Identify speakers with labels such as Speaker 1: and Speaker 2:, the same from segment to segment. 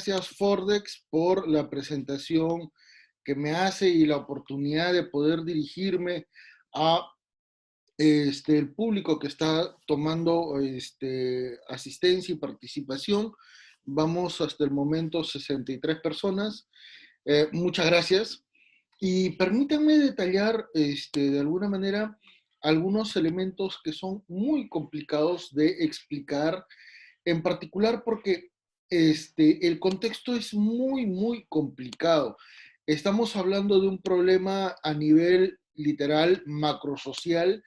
Speaker 1: gracias, Fordex, por la presentación que me hace y la oportunidad de poder dirigirme a el público que está tomando asistencia y participación. Vamos hasta el momento 63 personas. Muchas gracias. Y permítanme detallar de alguna manera algunos elementos que son muy complicados de explicar, en particular porque el contexto es muy, muy complicado. Estamos hablando de un problema a nivel literal, macrosocial,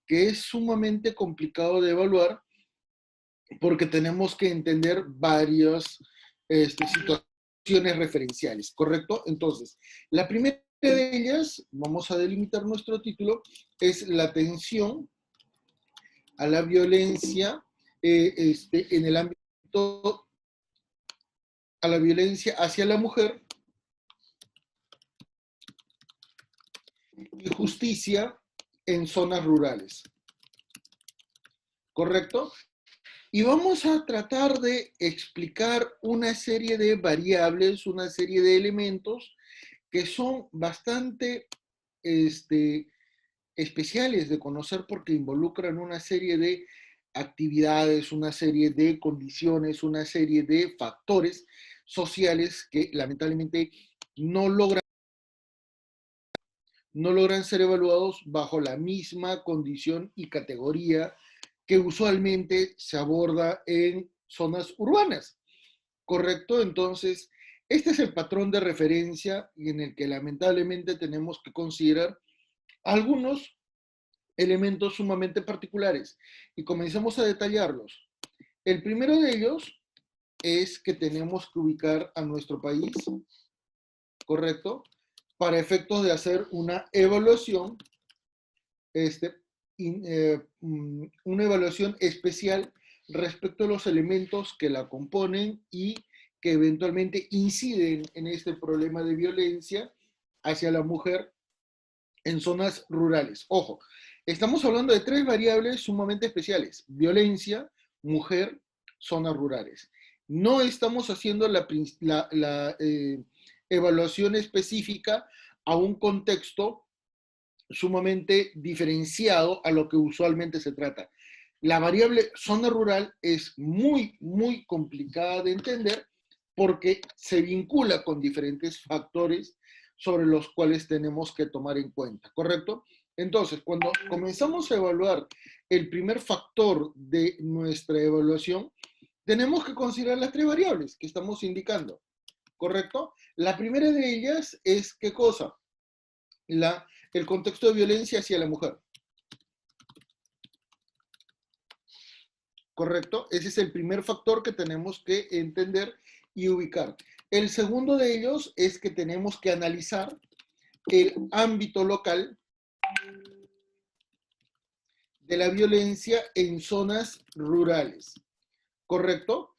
Speaker 1: que es sumamente complicado de evaluar porque tenemos que entender varias situaciones referenciales, ¿correcto? Entonces, la primera de ellas, vamos a delimitar nuestro título, es la atención a la violencia en el ámbito, a la violencia hacia la mujer y justicia en zonas rurales, ¿correcto? Y vamos a tratar de explicar una serie de variables, una serie de elementos que son bastante especiales de conocer porque involucran una serie de actividades, una serie de condiciones, una serie de factores sociales que lamentablemente no logran, no logran ser evaluados bajo la misma condición y categoría que usualmente se aborda en zonas urbanas, ¿correcto? Entonces, este es el patrón de referencia en el que lamentablemente tenemos que considerar algunos elementos sumamente particulares y comencemos a detallarlos. El primero de ellos es que tenemos que ubicar a nuestro país, ¿correcto? Para efectos de hacer una evaluación, una evaluación especial respecto a los elementos que la componen y que eventualmente inciden en este problema de violencia hacia la mujer en zonas rurales. Ojo, estamos hablando de tres variables sumamente especiales: violencia, mujer, zonas rurales. No estamos haciendo la evaluación específica a un contexto sumamente diferenciado a lo que usualmente se trata. La variable zona rural es muy, muy complicada de entender porque se vincula con diferentes factores sobre los cuales tenemos que tomar en cuenta, ¿correcto? Entonces, cuando comenzamos a evaluar el primer factor de nuestra evaluación, tenemos que considerar las tres variables que estamos indicando, ¿correcto? La primera de ellas es, ¿qué cosa? El contexto de violencia hacia la mujer, ¿correcto? Ese es el primer factor que tenemos que entender y ubicar. El segundo de ellos es que tenemos que analizar el ámbito local de la violencia en zonas rurales, ¿correcto?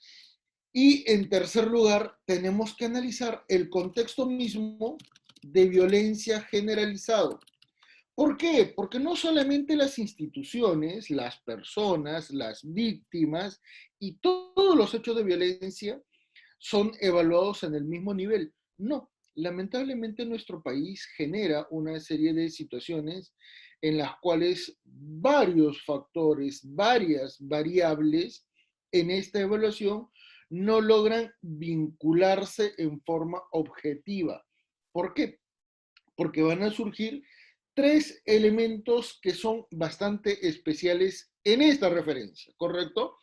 Speaker 1: Y en tercer lugar, tenemos que analizar el contexto mismo de violencia generalizado. ¿Por qué? Porque no solamente las instituciones, las personas, las víctimas y todos los hechos de violencia son evaluados en el mismo nivel. No, lamentablemente nuestro país genera una serie de situaciones en las cuales varios factores, varias variables en esta evaluación no logran vincularse en forma objetiva. ¿Por qué? Porque van a surgir tres elementos que son bastante especiales en esta referencia, ¿correcto?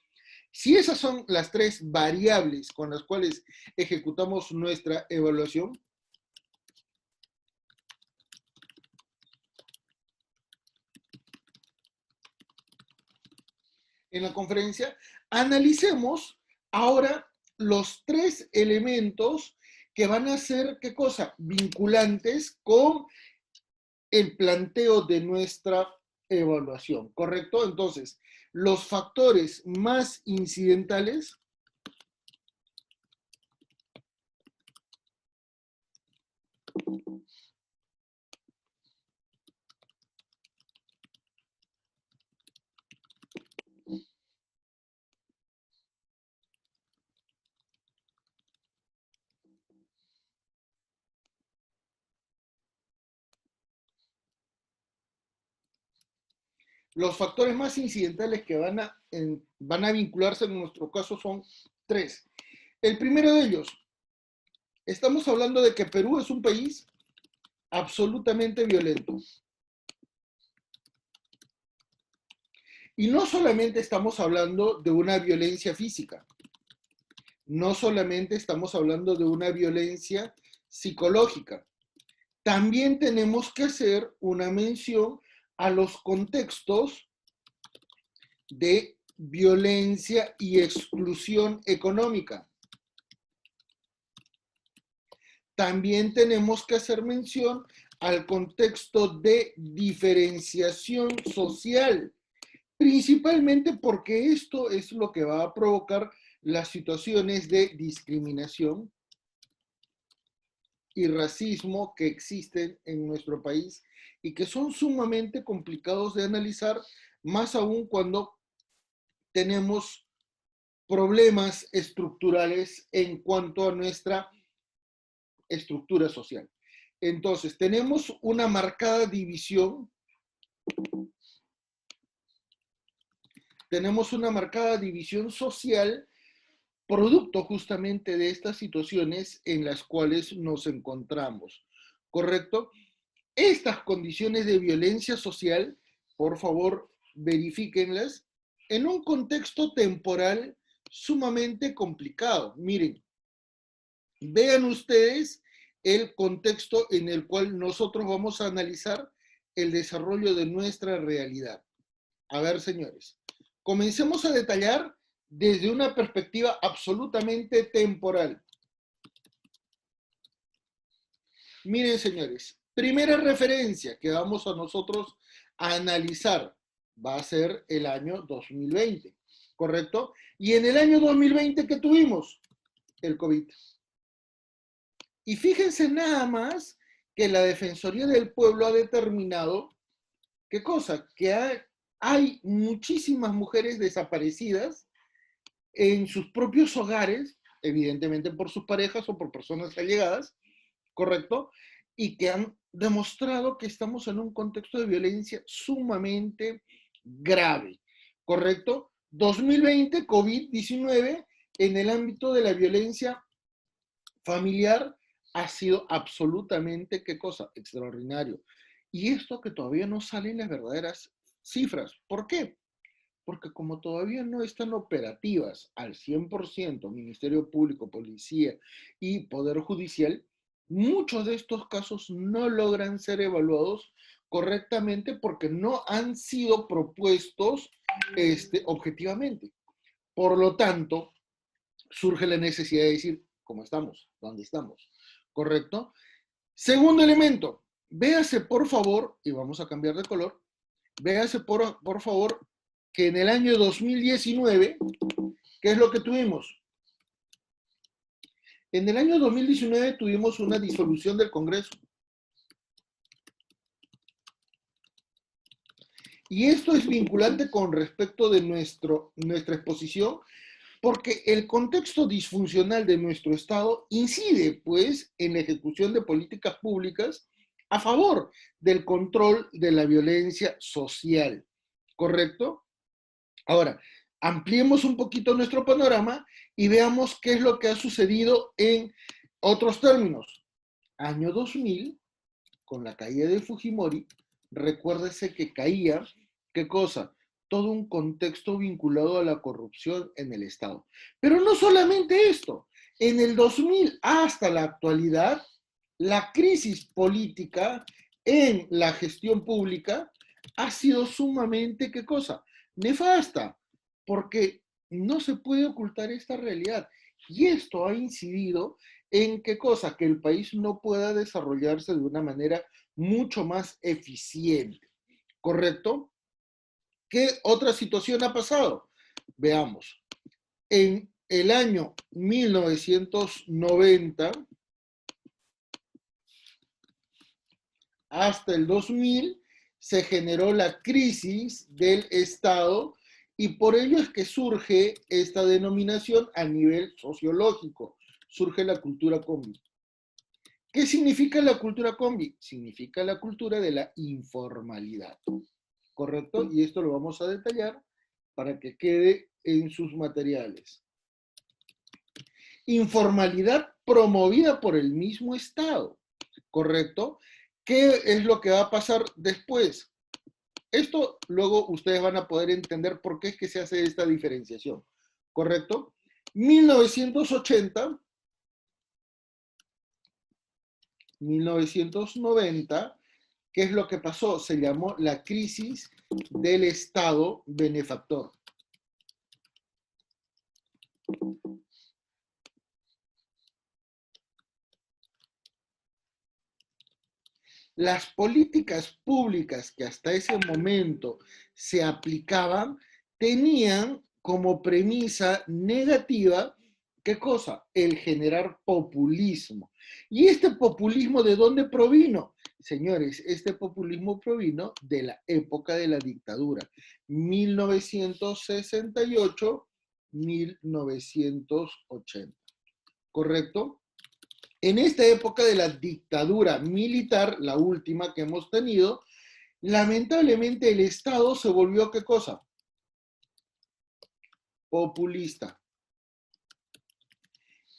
Speaker 1: Si esas son las tres variables con las cuales ejecutamos nuestra evaluación, en la conferencia, analicemos ahora los tres elementos que van a ser, ¿qué cosa? Vinculantes con el planteo de nuestra evaluación, ¿correcto? Entonces, los factores más incidentales Los factores más incidentales que van a vincularse en nuestro caso son tres. El primero de ellos, estamos hablando de que Perú es un país absolutamente violento. Y no solamente estamos hablando de una violencia física, no solamente estamos hablando de una violencia psicológica, también tenemos que hacer una mención a los contextos de violencia y exclusión económica. También tenemos que hacer mención al contexto de diferenciación social, principalmente porque esto es lo que va a provocar las situaciones de discriminación y racismo que existen en nuestro país y que son sumamente complicados de analizar, más aún cuando tenemos problemas estructurales en cuanto a nuestra estructura social. Entonces, tenemos una marcada división social producto justamente de estas situaciones en las cuales nos encontramos, ¿correcto? Estas condiciones de violencia social, por favor, verifíquenlas en un contexto temporal sumamente complicado. Miren, vean ustedes el contexto en el cual nosotros vamos a analizar el desarrollo de nuestra realidad. A ver, señores, comencemos a detallar desde una perspectiva absolutamente temporal. Miren, señores, primera referencia que vamos a nosotros a analizar va a ser el año 2020, ¿correcto? Y en el año 2020, ¿qué tuvimos? El COVID. Y fíjense nada más que la Defensoría del Pueblo ha determinado, ¿qué cosa? Que hay muchísimas mujeres desaparecidas en sus propios hogares, evidentemente por sus parejas o por personas allegadas, ¿correcto? Y que han demostrado que estamos en un contexto de violencia sumamente grave, ¿correcto? 2020, COVID-19, en el ámbito de la violencia familiar ha sido absolutamente, ¿qué cosa? Extraordinario. Y esto que todavía no salen las verdaderas cifras. ¿Por qué? Porque como todavía no están operativas al 100% Ministerio Público, Policía y Poder Judicial, muchos de estos casos no logran ser evaluados correctamente porque no han sido propuestos objetivamente. Por lo tanto, surge la necesidad de decir, ¿cómo estamos? ¿Dónde estamos? ¿Correcto? Segundo elemento, véase por favor, y vamos a cambiar de color, véase por favor que en el año 2019, ¿qué es lo que tuvimos? En el año 2019 tuvimos una disolución del Congreso. Y esto es vinculante con respecto de nuestra exposición, porque el contexto disfuncional de nuestro Estado incide, pues, en la ejecución de políticas públicas a favor del control de la violencia social, ¿correcto? Ahora, ampliemos un poquito nuestro panorama y veamos qué es lo que ha sucedido en otros términos. Año 2000, con la caída de Fujimori, recuérdese que caía, ¿qué cosa? Todo un contexto vinculado a la corrupción en el Estado. Pero no solamente esto, en el 2000 hasta la actualidad, la crisis política en la gestión pública ha sido sumamente, ¿qué cosa? Nefasta, porque no se puede ocultar esta realidad. Y esto ha incidido en qué cosa, que el país no pueda desarrollarse de una manera mucho más eficiente, ¿correcto? ¿Qué otra situación ha pasado? Veamos. En el año 1990 hasta el 2000 se generó la crisis del Estado y por ello es que surge esta denominación a nivel sociológico, surge la cultura combi. ¿Qué significa la cultura combi? Significa la cultura de la informalidad. ¿correcto? Y esto lo vamos a detallar para que quede en sus materiales. Informalidad promovida por el mismo Estado, ¿correcto? ¿Qué es lo que va a pasar después? Esto luego ustedes van a poder entender por qué es que se hace esta diferenciación, ¿correcto? 1980, 1990, ¿qué es lo que pasó? Se llamó la crisis del Estado benefactor. Las políticas públicas que hasta ese momento se aplicaban tenían como premisa negativa, ¿qué cosa? El generar populismo. ¿Y este populismo de dónde provino? Señores, este populismo provino de la época de la dictadura, 1968-1980, ¿correcto? En esta época de la dictadura militar, la última que hemos tenido, lamentablemente el Estado se volvió, ¿qué cosa? Populista.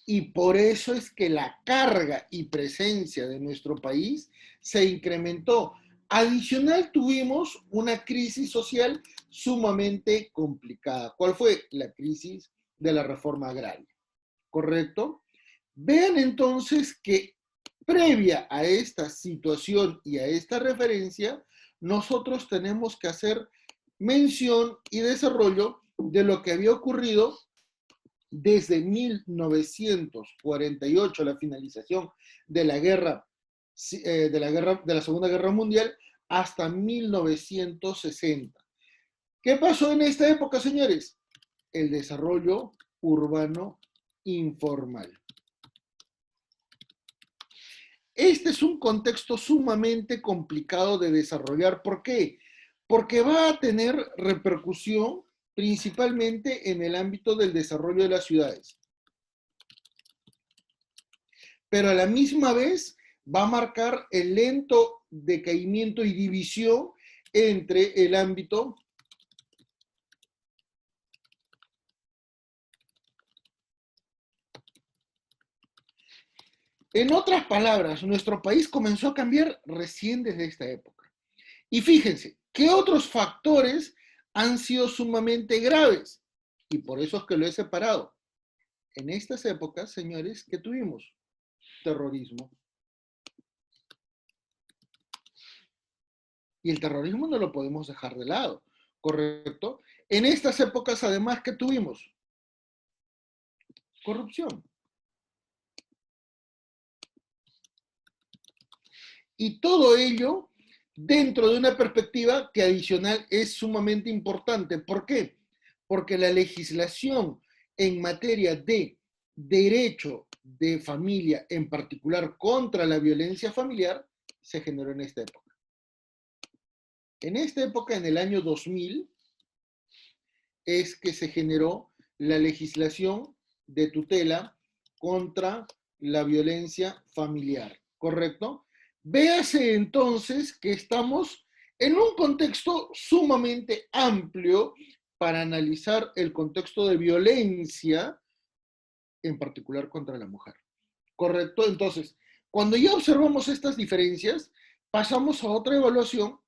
Speaker 1: Y por eso es que la carga y presencia de nuestro país se incrementó. Adicional, tuvimos una crisis social sumamente complicada. ¿Cuál fue? La crisis de la reforma agraria, ¿correcto? Vean entonces que previa a esta situación y a esta referencia, nosotros tenemos que hacer mención y desarrollo de lo que había ocurrido desde 1948, la finalización de la guerra, de la Segunda Guerra Mundial, hasta 1960. ¿Qué pasó en esta época, señores? El desarrollo urbano informal. Este es un contexto sumamente complicado de desarrollar. ¿Por qué? Porque va a tener repercusión principalmente en el ámbito del desarrollo de las ciudades. Pero a la misma vez va a marcar el lento decaimiento y división entre el ámbito En otras palabras, nuestro país comenzó a cambiar recién desde esta época. Y fíjense, ¿qué otros factores han sido sumamente graves? Y por eso es que lo he separado. En estas épocas, señores, ¿qué tuvimos? Terrorismo. Y el terrorismo no lo podemos dejar de lado, ¿correcto? En estas épocas, además, ¿qué tuvimos? Corrupción. Y todo ello dentro de una perspectiva que adicional es sumamente importante. ¿Por qué? Porque la legislación en materia de derecho de familia, en particular contra la violencia familiar, se generó en esta época. En esta época, en el año 2000, es que se generó la legislación de tutela contra la violencia familiar, ¿correcto? Véase entonces que estamos en un contexto sumamente amplio para analizar el contexto de violencia, en particular contra la mujer, ¿correcto? Entonces, cuando ya observamos estas diferencias, pasamos a otra evaluación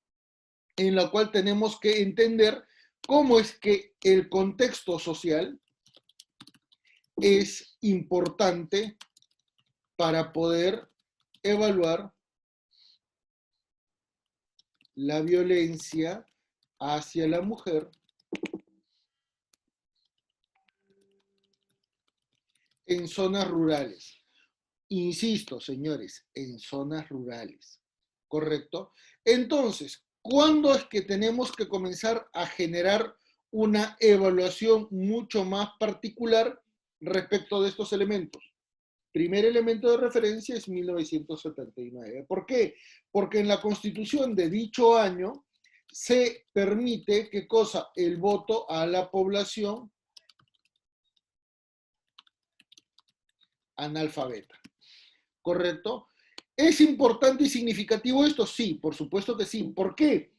Speaker 1: en la cual tenemos que entender cómo es que el contexto social es importante para poder evaluar la violencia hacia la mujer en zonas rurales. Insisto, señores, en zonas rurales, ¿correcto? Entonces, ¿cuándo es que tenemos que comenzar a generar una evaluación mucho más particular respecto de estos elementos? Primer elemento de referencia es 1979. ¿Por qué? Porque en la constitución de dicho año se permite, ¿qué cosa? El voto a la población analfabeta. ¿Correcto? ¿Es importante y significativo esto? Sí, por supuesto que sí. ¿Por qué?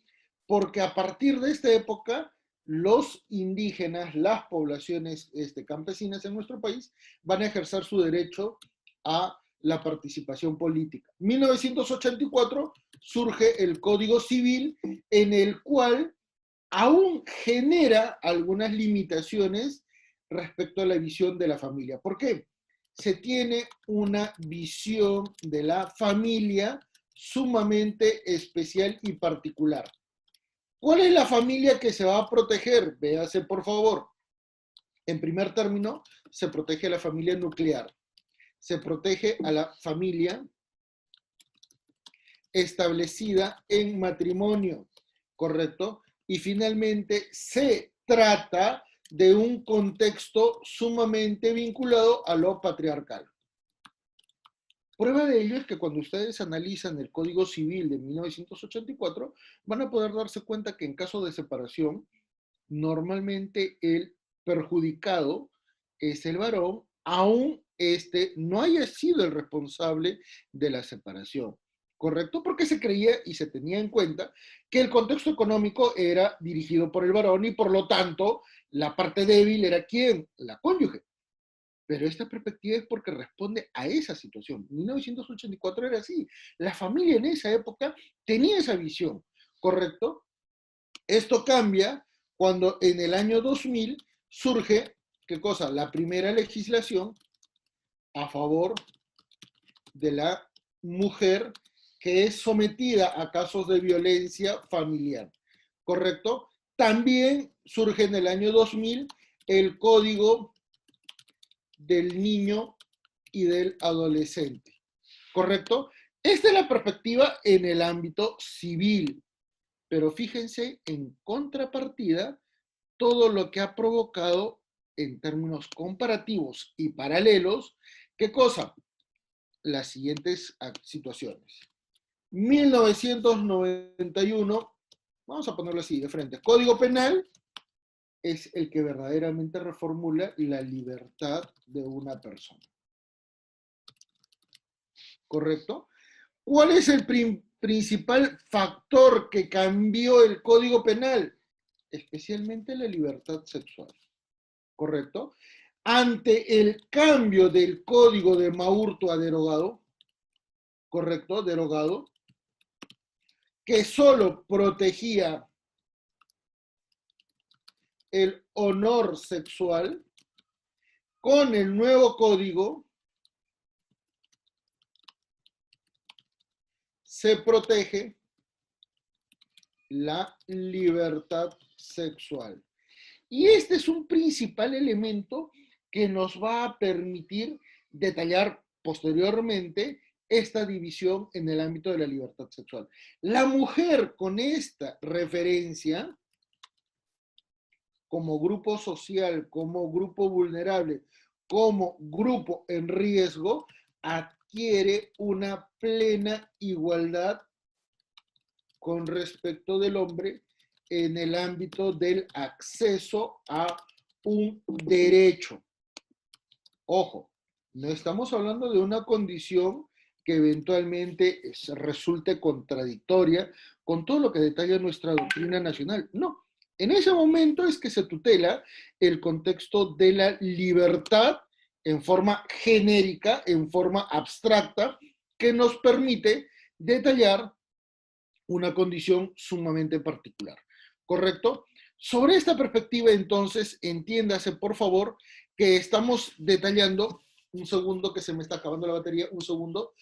Speaker 1: porque a partir de esta época los indígenas, las poblaciones campesinas en nuestro país, van a ejercer su derecho a la participación política. En 1984 surge el Código Civil, en el cual aún genera algunas limitaciones respecto a la visión de la familia. ¿Por qué? Se tiene una visión de la familia sumamente especial y particular. ¿Cuál es la familia que se va a proteger? Véase, por favor. En primer término, se protege a la familia nuclear. Se protege a la familia establecida en matrimonio, ¿correcto? Y finalmente, se trata de un contexto sumamente vinculado a lo patriarcal. Prueba de ello es que cuando ustedes analizan el Código Civil de 1984, van a poder darse cuenta que en caso de separación, normalmente el perjudicado es el varón, aún no haya sido el responsable de la separación. ¿Correcto? Porque se creía y se tenía en cuenta que el contexto económico era dirigido por el varón y por lo tanto la parte débil era ¿quién? La cónyuge. Pero esta perspectiva es porque responde a esa situación. 1984 era así. La familia en esa época tenía esa visión, ¿correcto? Esto cambia cuando en el año 2000 surge, ¿qué cosa? La primera legislación a favor de la mujer que es sometida a casos de violencia familiar, ¿correcto? También surge en el año 2000 el Código del Niño y del Adolescente, ¿correcto? Esta es la perspectiva en el ámbito civil, pero fíjense en contrapartida todo lo que ha provocado en términos comparativos y paralelos, ¿qué cosa? Las siguientes situaciones. 1991, vamos a ponerlo así de frente, Código Penal es el que verdaderamente reformula la libertad de una persona. ¿Correcto? ¿Cuál es el principal factor que cambió el Código Penal? Especialmente la libertad sexual. ¿Correcto? Ante el cambio del Código de Maurto a derogado, ¿correcto? Derogado, que solo protegía el honor sexual, con el nuevo código se protege la libertad sexual. Y este es un principal elemento que nos va a permitir detallar posteriormente esta división en el ámbito de la libertad sexual. La mujer con esta referencia como grupo social, como grupo vulnerable, como grupo en riesgo, adquiere una plena igualdad con respecto del hombre en el ámbito del acceso a un derecho. Ojo, no estamos hablando de una condición que eventualmente resulte contradictoria con todo lo que detalla nuestra doctrina nacional. No, en ese momento es que se tutela el contexto de la libertad en forma genérica, en forma abstracta, que nos permite detallar una condición sumamente particular. ¿Correcto? Sobre esta perspectiva, entonces, entiéndase, por favor, que estamos detallando, un segundo que se me está acabando la batería, un segundo.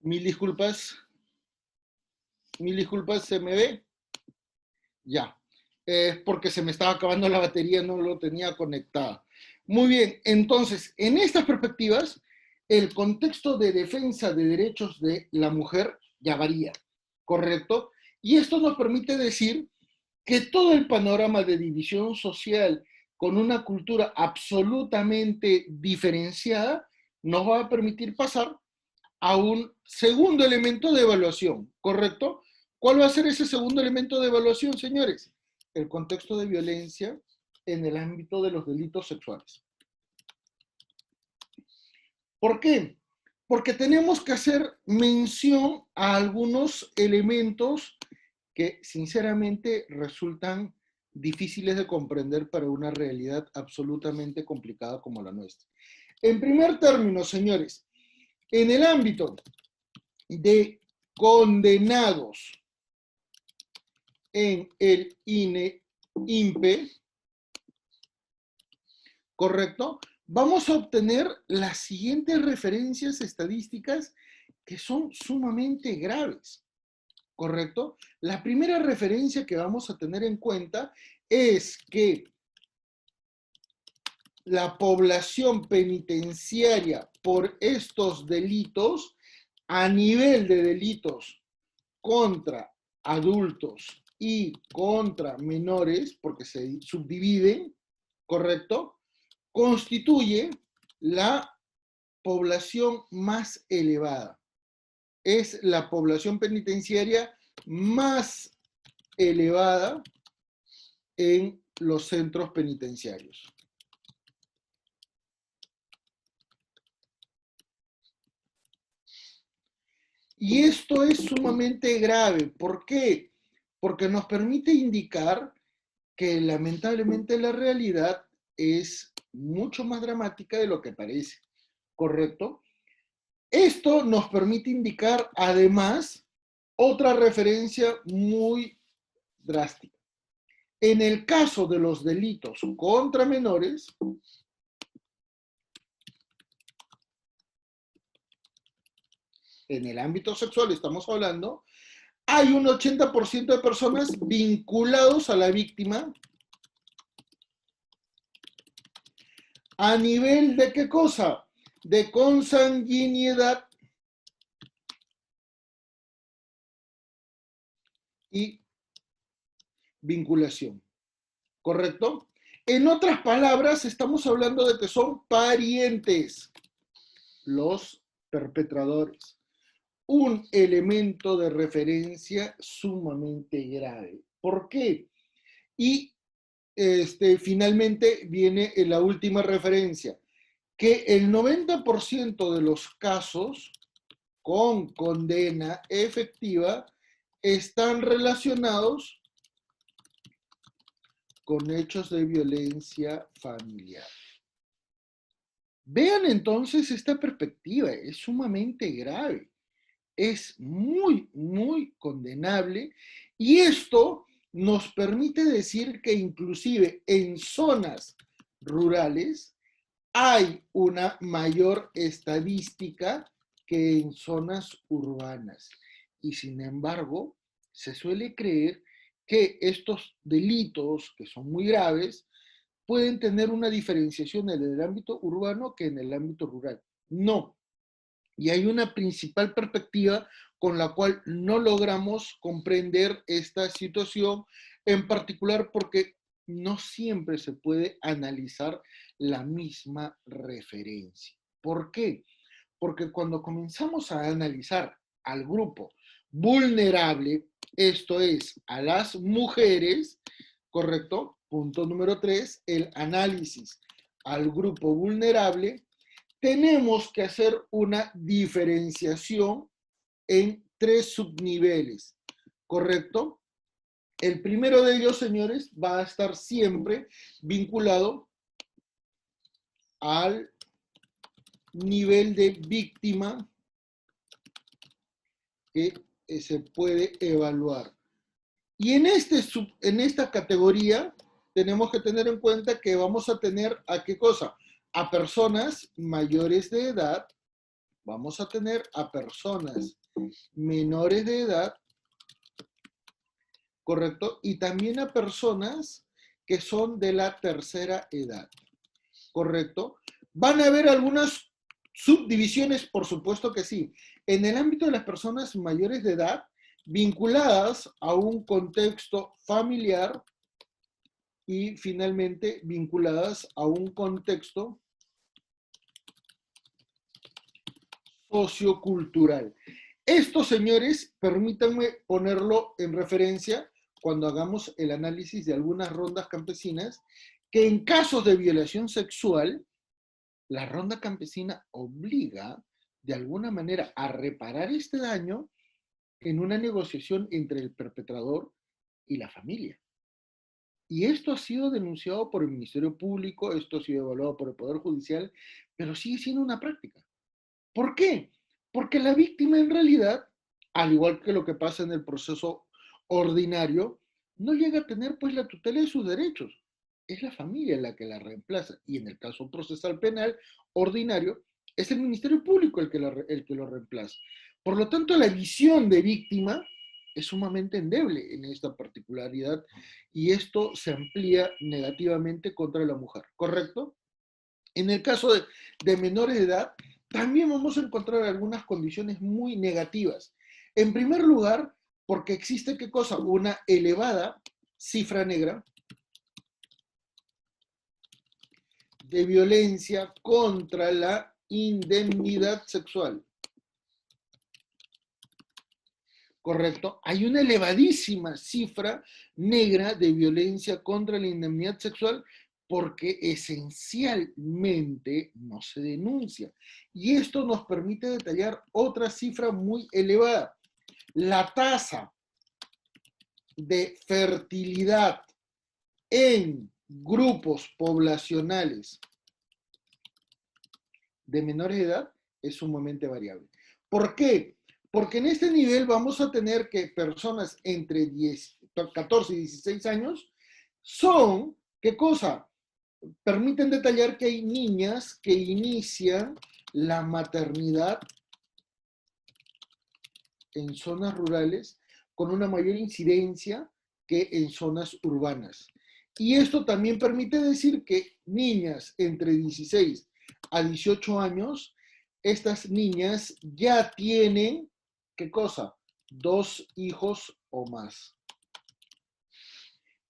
Speaker 1: Mil disculpas, ¿se me ve? Ya, porque se me estaba acabando la batería, no lo tenía conectada. Muy bien, entonces, en estas perspectivas, el contexto de defensa de derechos de la mujer ya varía, ¿correcto? Y esto nos permite decir que todo el panorama de división social con una cultura absolutamente diferenciada nos va a permitir pasar a un segundo elemento de evaluación, ¿correcto? ¿Cuál va a ser ese segundo elemento de evaluación, señores? El contexto de violencia en el ámbito de los delitos sexuales. ¿Por qué? Porque tenemos que hacer mención a algunos elementos que sinceramente resultan difíciles de comprender para una realidad absolutamente complicada como la nuestra. En primer término, señores, en el ámbito de condenados en el INPE, ¿correcto? Vamos a obtener las siguientes referencias estadísticas que son sumamente graves, ¿correcto? La primera referencia que vamos a tener en cuenta es que la población penitenciaria por estos delitos, a nivel de delitos contra adultos y contra menores, porque se subdividen, ¿correcto? Constituye la población más elevada. Es la población penitenciaria más elevada en los centros penitenciarios. Y esto es sumamente grave. ¿Por qué? Porque nos permite indicar que lamentablemente la realidad es mucho más dramática de lo que parece, ¿correcto? Esto nos permite indicar además otra referencia muy drástica. En el caso de los delitos contra menores, en el ámbito sexual estamos hablando, hay un 80% de personas vinculados a la víctima a nivel de ¿qué cosa? De consanguinidad y vinculación, ¿correcto? En otras palabras, estamos hablando de que son parientes los perpetradores. Un elemento de referencia sumamente grave. ¿Por qué? Y finalmente viene la última referencia, que el 90% de los casos con condena efectiva están relacionados con hechos de violencia familiar. Vean entonces esta perspectiva, es sumamente grave, es muy, muy condenable y esto nos permite decir que inclusive en zonas rurales hay una mayor estadística que en zonas urbanas. Y sin embargo, se suele creer que estos delitos, que son muy graves, pueden tener una diferenciación en el ámbito urbano que en el ámbito rural. No. Y hay una principal perspectiva con la cual no logramos comprender esta situación, en particular porque no siempre se puede analizar la misma referencia. ¿Por qué? Porque cuando comenzamos a analizar al grupo vulnerable, esto es, a las mujeres, ¿correcto? Punto número 3, el análisis al grupo vulnerable, tenemos que hacer una diferenciación en 3 subniveles, ¿correcto? El primero de ellos, señores, va a estar siempre vinculado al nivel de víctima que se puede evaluar. Y en esta categoría tenemos que tener en cuenta que vamos a tener ¿a qué cosa? A personas mayores de edad, vamos a tener a personas menores de edad, ¿correcto? Y también a personas que son de la tercera edad, ¿correcto? ¿Van a haber algunas subdivisiones? Por supuesto que sí. En el ámbito de las personas mayores de edad, vinculadas a un contexto familiar y finalmente vinculadas a un contexto sociocultural. Esto, señores, permítanme ponerlo en referencia cuando hagamos el análisis de algunas rondas campesinas, que en casos de violación sexual, la ronda campesina obliga de alguna manera a reparar este daño en una negociación entre el perpetrador y la familia. Y esto ha sido denunciado por el Ministerio Público, esto ha sido evaluado por el Poder Judicial, pero sigue siendo una práctica. ¿Por qué? Porque la víctima en realidad, al igual que lo que pasa en el proceso ordinario, no llega a tener pues la tutela de sus derechos. Es la familia la que la reemplaza. Y en el caso procesal penal ordinario, es el Ministerio Público el que lo reemplaza. Por lo tanto, la visión de víctima es sumamente endeble en esta particularidad y esto se amplía negativamente contra la mujer, ¿correcto? En el caso de menores de edad, también vamos a encontrar algunas condiciones muy negativas. En primer lugar, porque existe, ¿qué cosa? Una elevada cifra negra de violencia contra la indemnidad sexual. ¿Correcto? Hay una elevadísima cifra negra de violencia contra la indemnidad sexual porque esencialmente no se denuncia. Y esto nos permite detallar otra cifra muy elevada. La tasa de fertilidad en grupos poblacionales de menores de edad es sumamente variable. ¿Por qué? Porque en este nivel vamos a tener que personas entre 14 y 16 años son, ¿qué cosa? Permiten detallar que hay niñas que inician la maternidad en zonas rurales con una mayor incidencia que en zonas urbanas. Y esto también permite decir que niñas entre 16 a 18 años, estas niñas ya tienen, ¿qué cosa? 2 hijos o más.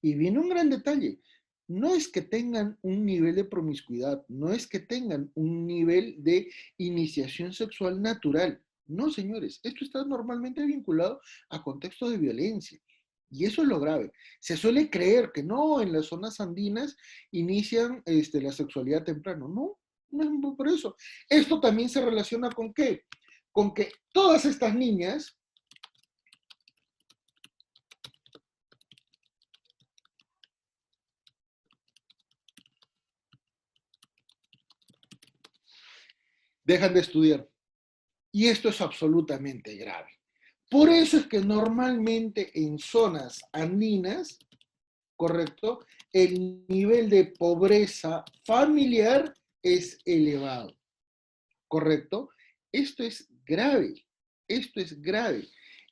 Speaker 1: Y viene un gran detalle. No es que tengan un nivel de promiscuidad, no es que tengan un nivel de iniciación sexual natural. No, señores, esto está normalmente vinculado a contextos de violencia. Y eso es lo grave. Se suele creer que no, en las zonas andinas inician la sexualidad temprano. No, no es por eso. Esto también se relaciona con qué? Con que todas estas niñas dejan de estudiar. Y esto es absolutamente grave. Por eso es que normalmente en zonas andinas, ¿correcto? El nivel de pobreza familiar es elevado, ¿correcto? Esto es grave, esto es grave.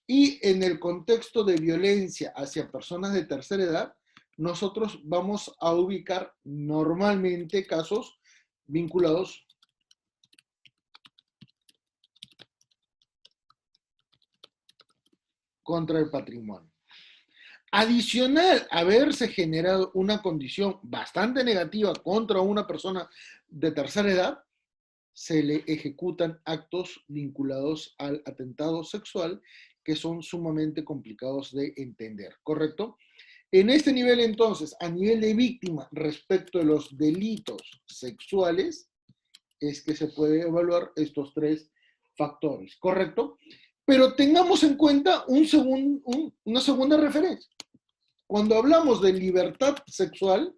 Speaker 1: Y en el contexto de violencia hacia personas de tercera edad, nosotros vamos a ubicar normalmente casos vinculados contra el patrimonio. Adicional a haberse generado una condición bastante negativa contra una persona de tercera edad, se le ejecutan actos vinculados al atentado sexual que son sumamente complicados de entender, ¿correcto? En este nivel entonces, a nivel de víctima respecto de los delitos sexuales, es que se puede evaluar estos 3 factores, ¿correcto? Pero tengamos en cuenta una segunda referencia. Cuando hablamos de libertad sexual,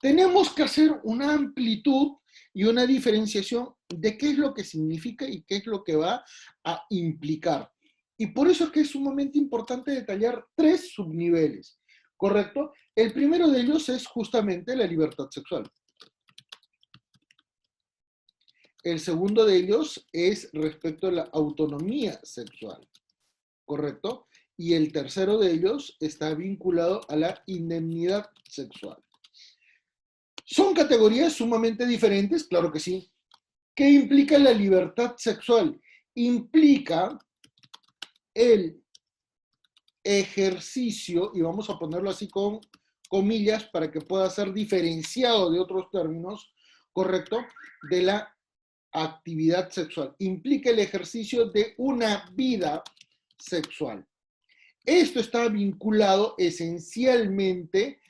Speaker 1: tenemos que hacer una amplitud y una diferenciación de qué es lo que significa y qué es lo que va a implicar. Y por eso es que es sumamente importante detallar 3 subniveles, ¿correcto? El primero de ellos es justamente la libertad sexual. El segundo de ellos es respecto a la autonomía sexual, ¿correcto? Y el tercero de ellos está vinculado a la indemnidad sexual. ¿Son categorías sumamente diferentes? Claro que sí. ¿Qué implica la libertad sexual? Implica el ejercicio, y vamos a ponerlo así con comillas para que pueda ser diferenciado de otros términos, ¿correcto? De la actividad sexual, implica el ejercicio de una vida sexual. Esto está vinculado esencialmente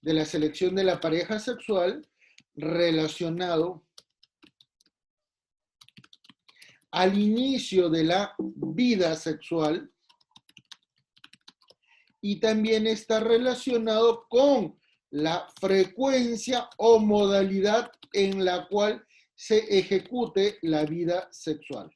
Speaker 1: de la selección de la pareja sexual relacionado al inicio de la vida sexual y también está relacionado con la frecuencia o modalidad en la cual se ejecute la vida sexual.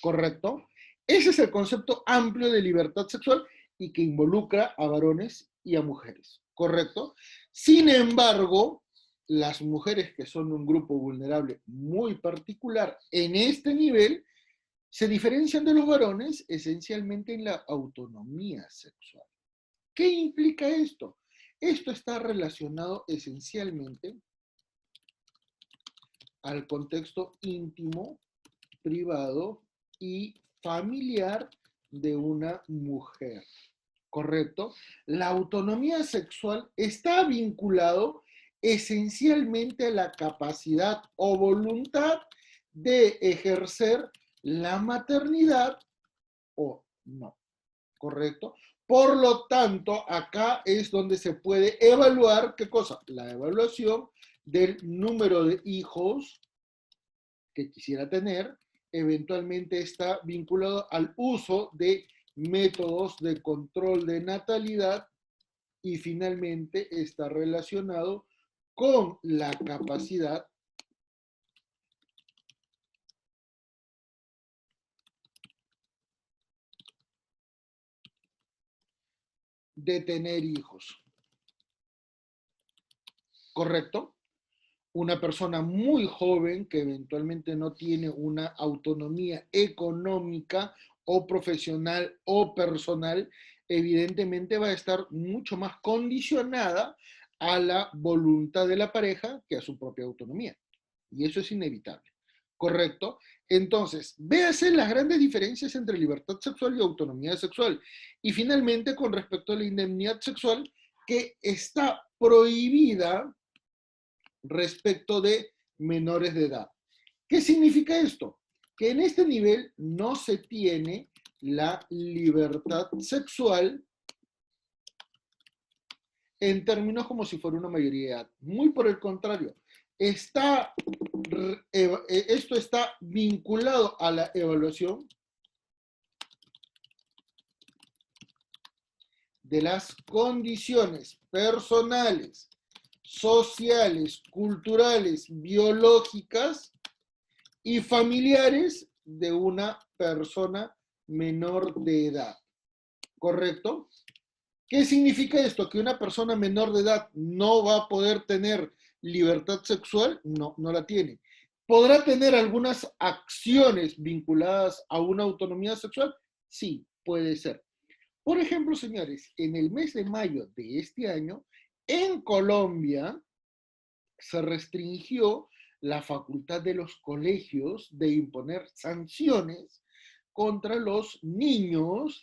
Speaker 1: ¿Correcto? Ese es el concepto amplio de libertad sexual y que involucra a varones y a mujeres. ¿Correcto? Sin embargo, las mujeres que son un grupo vulnerable muy particular en este nivel se diferencian de los varones esencialmente en la autonomía sexual. ¿Qué implica esto? Esto está relacionado esencialmente al contexto íntimo, privado y familiar de una mujer. ¿Correcto? La autonomía sexual está vinculado esencialmente a la capacidad o voluntad de ejercer la maternidad o no. ¿Correcto? Por lo tanto, acá es donde se puede evaluar, ¿qué cosa? La evaluación del número de hijos que quisiera tener, eventualmente está vinculado al uso de métodos de control de natalidad y finalmente está relacionado con la capacidad de tener hijos. ¿Correcto? Una persona muy joven que eventualmente no tiene una autonomía económica o profesional o personal, evidentemente va a estar mucho más condicionada a la voluntad de la pareja que a su propia autonomía. Y eso es inevitable. ¿Correcto? Entonces, véase las grandes diferencias entre libertad sexual y autonomía sexual. Y finalmente, con respecto a la indemnidad sexual, que está prohibida respecto de menores de edad. ¿Qué significa esto? Que en este nivel no se tiene la libertad sexual en términos como si fuera una mayoría de edad. Muy por el contrario, esto está vinculado a la evaluación de las condiciones personales, sociales, culturales, biológicas y familiares de una persona menor de edad. ¿Correcto? ¿Qué significa esto? ¿Que una persona menor de edad no va a poder tener libertad sexual? No, no la tiene. ¿Podrá tener algunas acciones vinculadas a una autonomía sexual? Sí, puede ser. Por ejemplo, señores, en el mes de mayo de este año, en Colombia se restringió la facultad de los colegios de imponer sanciones contra los niños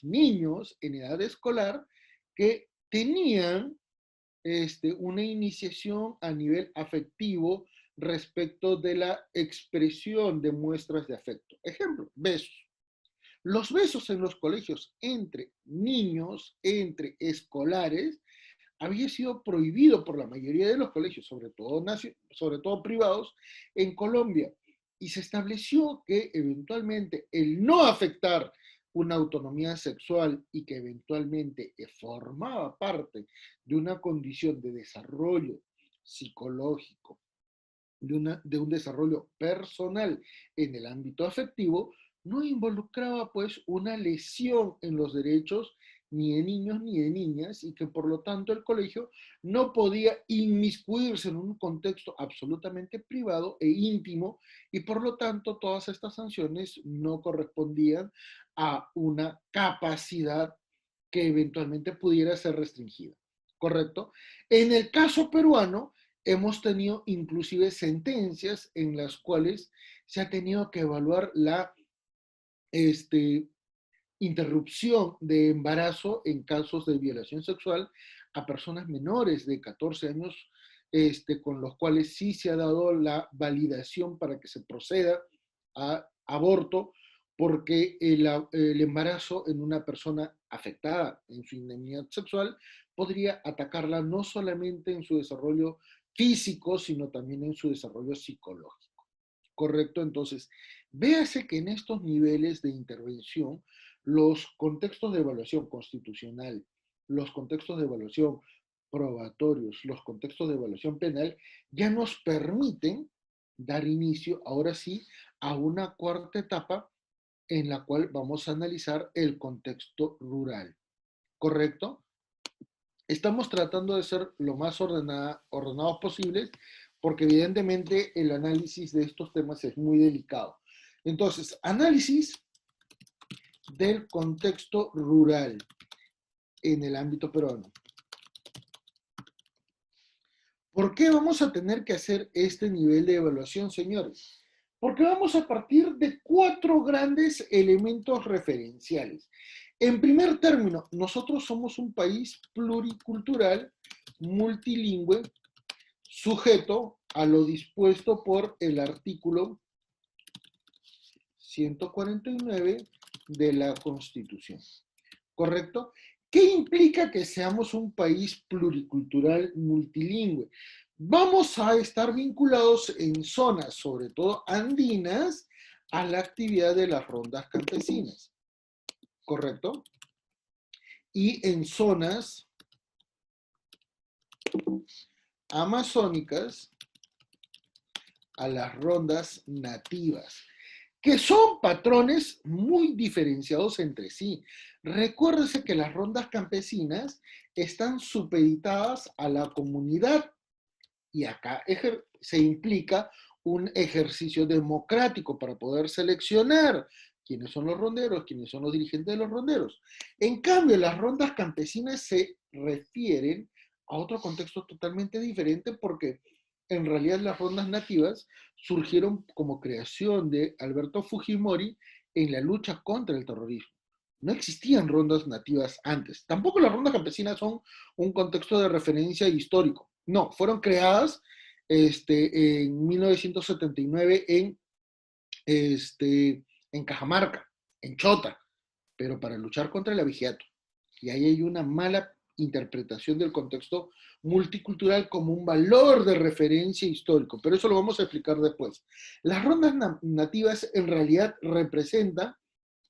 Speaker 1: en edad escolar que tenían una iniciación a nivel afectivo respecto de la expresión de muestras de afecto. Ejemplo, besos. Los besos en los colegios entre niños, entre escolares, había sido prohibido por la mayoría de los colegios, sobre todo privados, en Colombia. Y se estableció que eventualmente el no afectar una autonomía sexual y que eventualmente formaba parte de una condición de desarrollo psicológico, de un desarrollo personal en el ámbito afectivo, no involucraba pues una lesión en los derechos ni de niños ni de niñas y que por lo tanto el colegio no podía inmiscuirse en un contexto absolutamente privado e íntimo y por lo tanto todas estas sanciones no correspondían a una capacidad que eventualmente pudiera ser restringida. ¿Correcto? En el caso peruano, hemos tenido inclusive sentencias en las cuales se ha tenido que evaluar la interrupción de embarazo en casos de violación sexual a personas menores de 14 años con los cuales sí se ha dado la validación para que se proceda a aborto, porque el embarazo en una persona afectada en su indemnidad sexual podría atacarla no solamente en su desarrollo físico, sino también en su desarrollo psicológico. ¿Correcto? Entonces, véase que en estos niveles de intervención, los contextos de evaluación constitucional, los contextos de evaluación probatorios, los contextos de evaluación penal, ya nos permiten dar inicio, ahora sí, a una cuarta etapa en la cual vamos a analizar el contexto rural. ¿Correcto? Estamos tratando de ser lo más ordenados posibles porque evidentemente el análisis de estos temas es muy delicado. Entonces, análisis del contexto rural en el ámbito peruano. ¿Por qué vamos a tener que hacer este nivel de evaluación, señores? Porque vamos a partir de 4 grandes elementos referenciales. En primer término, nosotros somos un país pluricultural, multilingüe, sujeto a lo dispuesto por el artículo 149 de la Constitución. ¿Correcto? ¿Qué implica que seamos un país pluricultural multilingüe? Vamos a estar vinculados en zonas, sobre todo andinas, a la actividad de las rondas campesinas. ¿Correcto? Y en zonas amazónicas a las rondas nativas, que son patrones muy diferenciados entre sí. Recuérdese que las rondas campesinas están supeditadas a la comunidad y acá se implica un ejercicio democrático para poder seleccionar quiénes son los ronderos, quiénes son los dirigentes de los ronderos. En cambio, las rondas campesinas se refieren a otro contexto totalmente diferente porque en realidad las rondas nativas surgieron como creación de Alberto Fujimori en la lucha contra el terrorismo. No existían rondas nativas antes. Tampoco las rondas campesinas son un contexto de referencia histórico. No, fueron creadas en 1979 en Cajamarca, en Chota, pero para luchar contra el abigeato. Y ahí hay una mala interpretación del contexto multicultural como un valor de referencia histórico, pero eso lo vamos a explicar después. Las rondas nativas en realidad representan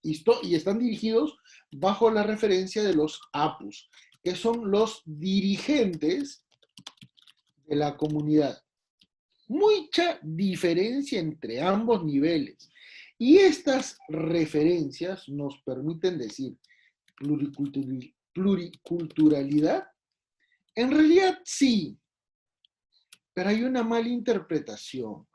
Speaker 1: y están dirigidos bajo la referencia de los APUs, que son los dirigentes de la comunidad. Mucha diferencia entre ambos niveles. Y estas referencias nos permiten decir pluriculturalidad. En realidad sí, pero hay una mala interpretación.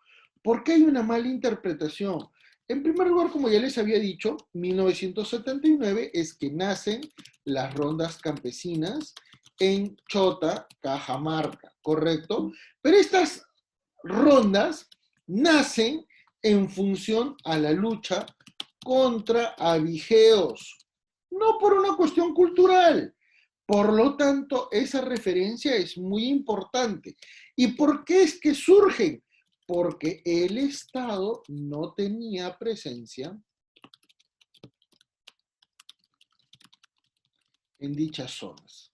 Speaker 1: ¿Por qué hay una mala interpretación? En primer lugar, como ya les había dicho, 1979 es que nacen las rondas campesinas en Chota, Cajamarca, ¿correcto? Pero estas rondas nacen en función a la lucha contra abigeos, no por una cuestión cultural. Por lo tanto, esa referencia es muy importante. ¿Y por qué es que surgen? Porque el Estado no tenía presencia en dichas zonas.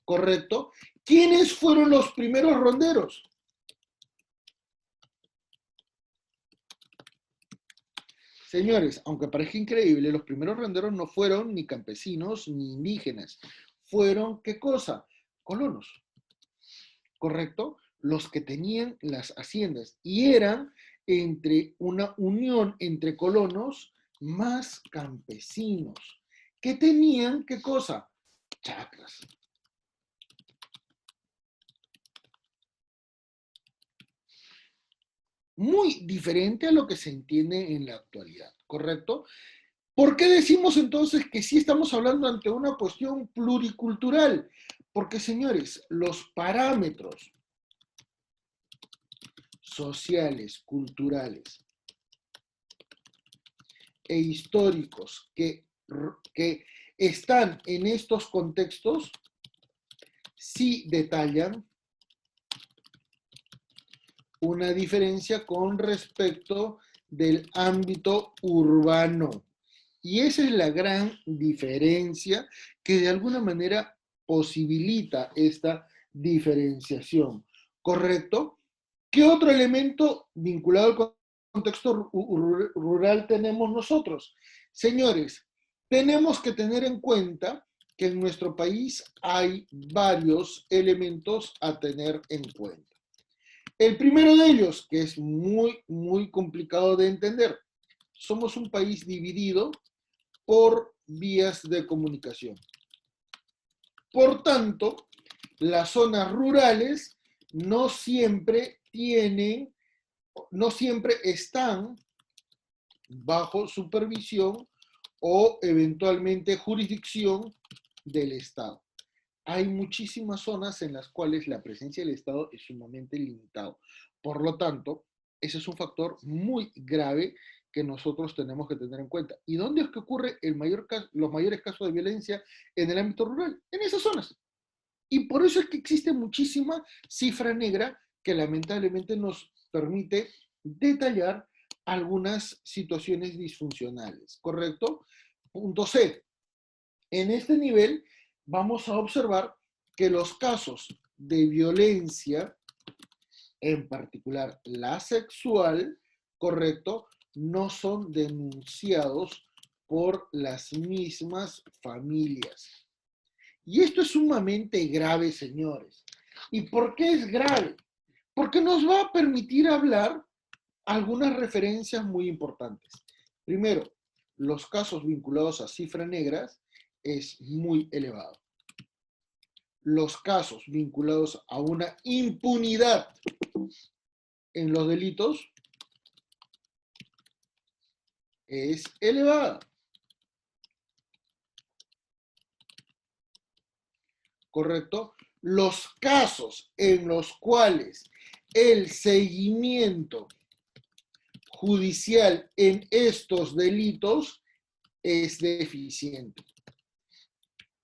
Speaker 1: ¿Correcto? ¿Quiénes fueron los primeros ronderos? Señores, aunque parezca increíble, los primeros ronderos no fueron ni campesinos ni indígenas. Fueron, ¿qué cosa? Colonos. ¿Correcto? Los que tenían las haciendas y eran entre una unión entre colonos más campesinos que tenían, ¿qué cosa? Chacras. Muy diferente a lo que se entiende en la actualidad, ¿correcto? ¿Por qué decimos entonces que sí estamos hablando ante una cuestión pluricultural? Porque, señores, los parámetros sociales, culturales e históricos que están en estos contextos sí detallan una diferencia con respecto del ámbito urbano. Y esa es la gran diferencia que de alguna manera posibilita esta diferenciación. ¿Correcto? ¿Qué otro elemento vinculado al contexto rural tenemos nosotros? Señores, tenemos que tener en cuenta que en nuestro país hay varios elementos a tener en cuenta. El primero de ellos, que es muy complicado de entender, somos un país dividido por vías de comunicación. Por tanto, las zonas rurales no siempre tienen, no siempre están bajo supervisión o eventualmente jurisdicción del Estado. Hay muchísimas zonas en las cuales la presencia del Estado es sumamente limitada. Por lo tanto, ese es un factor muy grave que nosotros tenemos que tener en cuenta. ¿Y dónde es que ocurre los mayores casos de violencia en el ámbito rural? En esas zonas. Y por eso es que existe muchísima cifra negra que lamentablemente nos permite detallar algunas situaciones disfuncionales, ¿correcto? Punto C. En este nivel vamos a observar que los casos de violencia, en particular la sexual, ¿correcto?, no son denunciados por las mismas familias. Y esto es sumamente grave, señores. ¿Y por qué es grave? Porque nos va a permitir hablar algunas referencias muy importantes. Primero, los casos vinculados a cifras negras es muy elevado. Los casos vinculados a una impunidad en los delitos es elevada. ¿Correcto? Los casos en los cuales el seguimiento judicial en estos delitos es deficiente.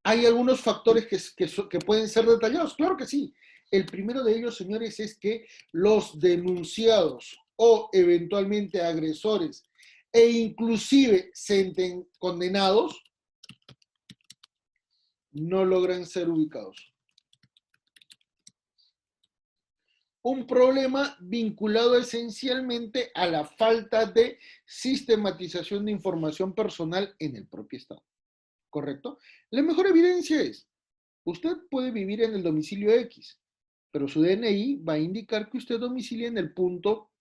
Speaker 1: ¿Hay algunos factores que pueden ser detallados? Claro que sí. El primero de ellos, señores, es que los denunciados o eventualmente agresores e inclusive condenados no logran ser ubicados. Un problema vinculado esencialmente a la falta de sistematización de información personal en el propio Estado. ¿Correcto? La mejor evidencia es, usted puede vivir en el domicilio X, pero su DNI va a indicar que usted domicilia en el punto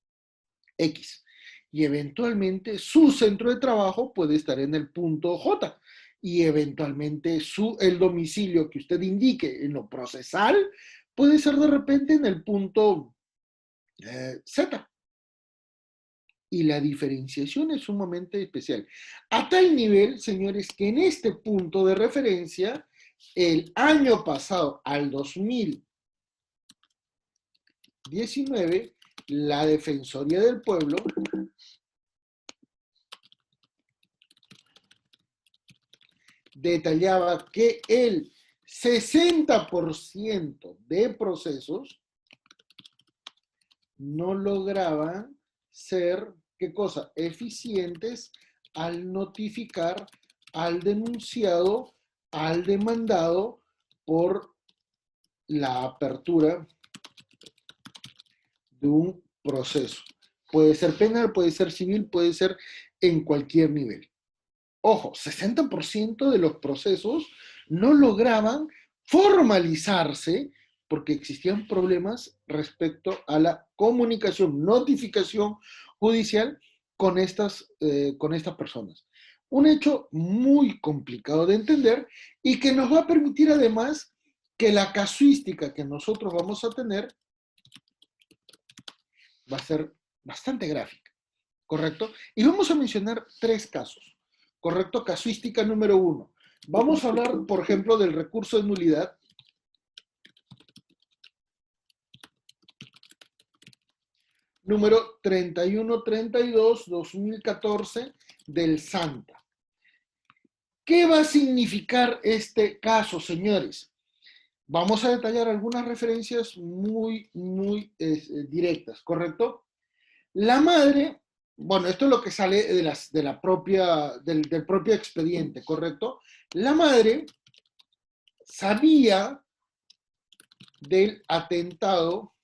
Speaker 1: X. Y eventualmente su centro de trabajo puede estar en el punto J. Y eventualmente el domicilio que usted indique en lo procesal puede ser de repente en el punto Z. Y la diferenciación es sumamente especial. A tal nivel, señores, que en este punto de referencia, el año pasado, al 2019, la Defensoría del Pueblo detallaba que el 60% de procesos no lograban ser, ¿qué cosa?, eficientes al notificar al denunciado, al demandado por la apertura de un proceso. Puede ser penal, puede ser civil, puede ser en cualquier nivel. Ojo, 60% de los procesos no lograban formalizarse porque existían problemas respecto a la comunicación, notificación judicial con estas personas. Un hecho muy complicado de entender y que nos va a permitir además que la casuística que nosotros vamos a tener va a ser bastante gráfica, ¿correcto? Y vamos a mencionar 3 casos, ¿correcto? Casuística número 1. Vamos a hablar, por ejemplo, del recurso de nulidad. Número 3132-2014 del SANTA. ¿Qué va a significar este caso, señores? Vamos a detallar algunas referencias muy directas, ¿correcto? La madre, bueno, esto es lo que sale del propio expediente, ¿correcto? La madre sabía del atentado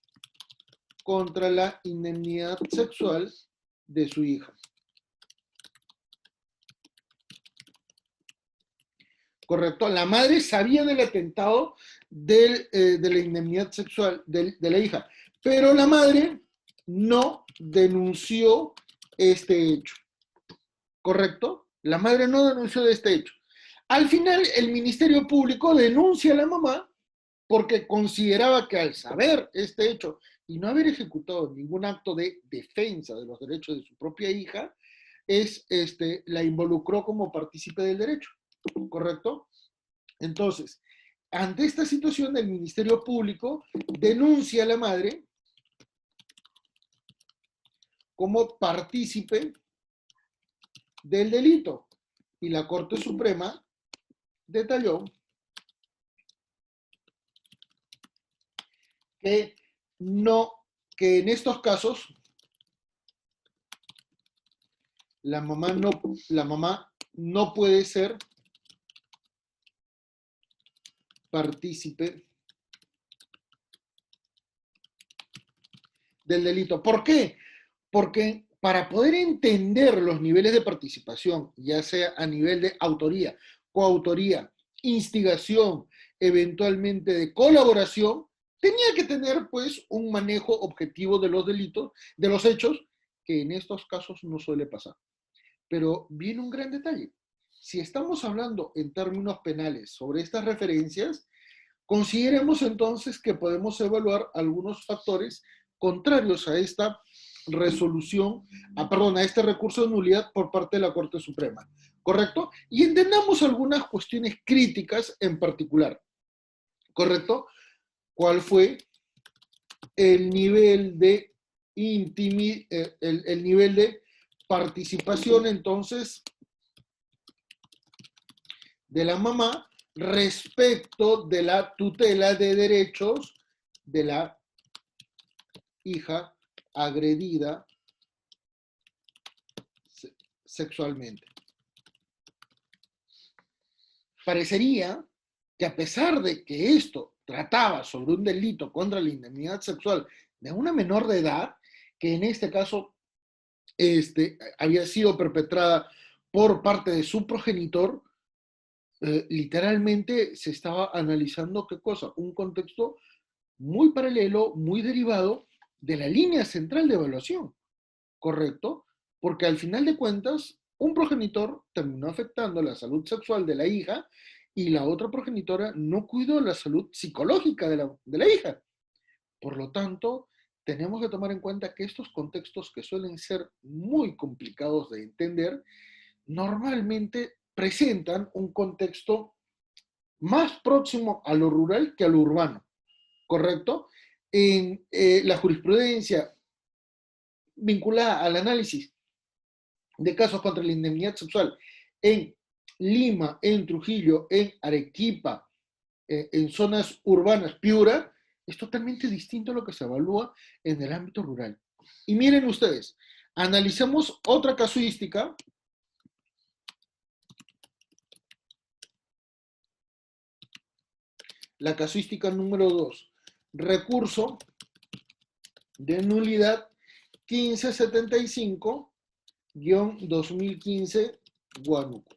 Speaker 1: contra la indemnidad sexual de su hija. ¿Correcto? La madre sabía del atentado de la indemnidad sexual de la hija, pero la madre no denunció este hecho. ¿Correcto? La madre no denunció de este hecho. Al final, el Ministerio Público denuncia a la mamá porque consideraba que al saber este hecho y no haber ejecutado ningún acto de defensa de los derechos de su propia hija, la involucró como partícipe del derecho, ¿correcto? Entonces, ante esta situación, el Ministerio Público denuncia a la madre como partícipe del delito y la Corte Suprema detalló que no, que en estos casos la mamá no puede ser partícipe del delito. ¿Por qué? Porque para poder entender los niveles de participación, ya sea a nivel de autoría, coautoría, instigación, eventualmente de colaboración, tenía que tener pues un manejo objetivo de los delitos, de los hechos, que en estos casos no suele pasar. Pero viene un gran detalle. Si estamos hablando en términos penales sobre estas referencias, consideremos entonces que podemos evaluar algunos factores contrarios a esta resolución, a este recurso de nulidad por parte de la Corte Suprema, ¿correcto? Y entendamos algunas cuestiones críticas en particular, ¿correcto? ¿Cuál fue el nivel de el nivel de participación entonces de la mamá respecto de la tutela de derechos de la hija agredida sexualmente? Parecería que a pesar de que esto trataba sobre un delito contra la indemnidad sexual de una menor de edad, que en este caso había sido perpetrada por parte de su progenitor, literalmente se estaba analizando qué cosa, un contexto muy paralelo, muy derivado de la línea central de evaluación, ¿correcto? Porque al final de cuentas, un progenitor terminó afectando la salud sexual de la hija y la otra progenitora no cuidó la salud psicológica de la hija. Por lo tanto, tenemos que tomar en cuenta que estos contextos que suelen ser muy complicados de entender, normalmente presentan un contexto más próximo a lo rural que a lo urbano, ¿correcto? En la jurisprudencia vinculada al análisis de casos contra la indemnidad sexual en Lima, en Trujillo, en Arequipa, en zonas urbanas, Piura, es totalmente distinto a lo que se evalúa en el ámbito rural. Y miren ustedes, analicemos otra casuística, la casuística número 2, recurso de nulidad 1575-2015 Huánuco.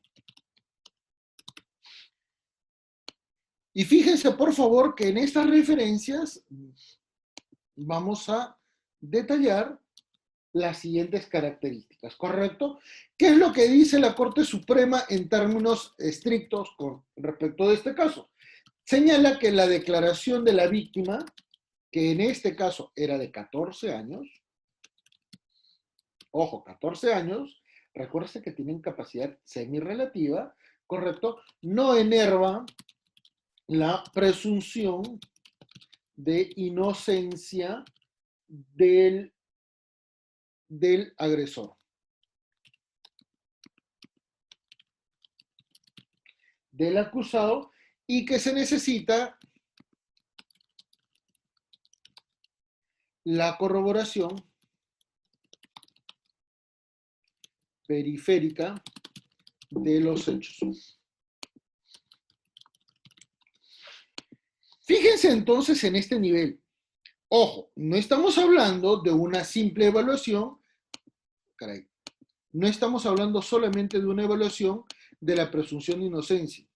Speaker 1: Y fíjense, por favor, que en estas referencias vamos a detallar las siguientes características, ¿correcto? ¿Qué es lo que dice la Corte Suprema en términos estrictos con respecto de este caso? Señala que la declaración de la víctima, que en este caso era de 14 años, ojo, 14 años, recuérdese que tienen capacidad semirrelativa, ¿correcto? No enerva la presunción de inocencia del, del agresor, del acusado, y que se necesita la corroboración periférica de los hechos. Fíjense entonces en este nivel. Ojo, no estamos hablando de una simple evaluación, caray, no estamos hablando solamente de una evaluación de la presunción de inocencia.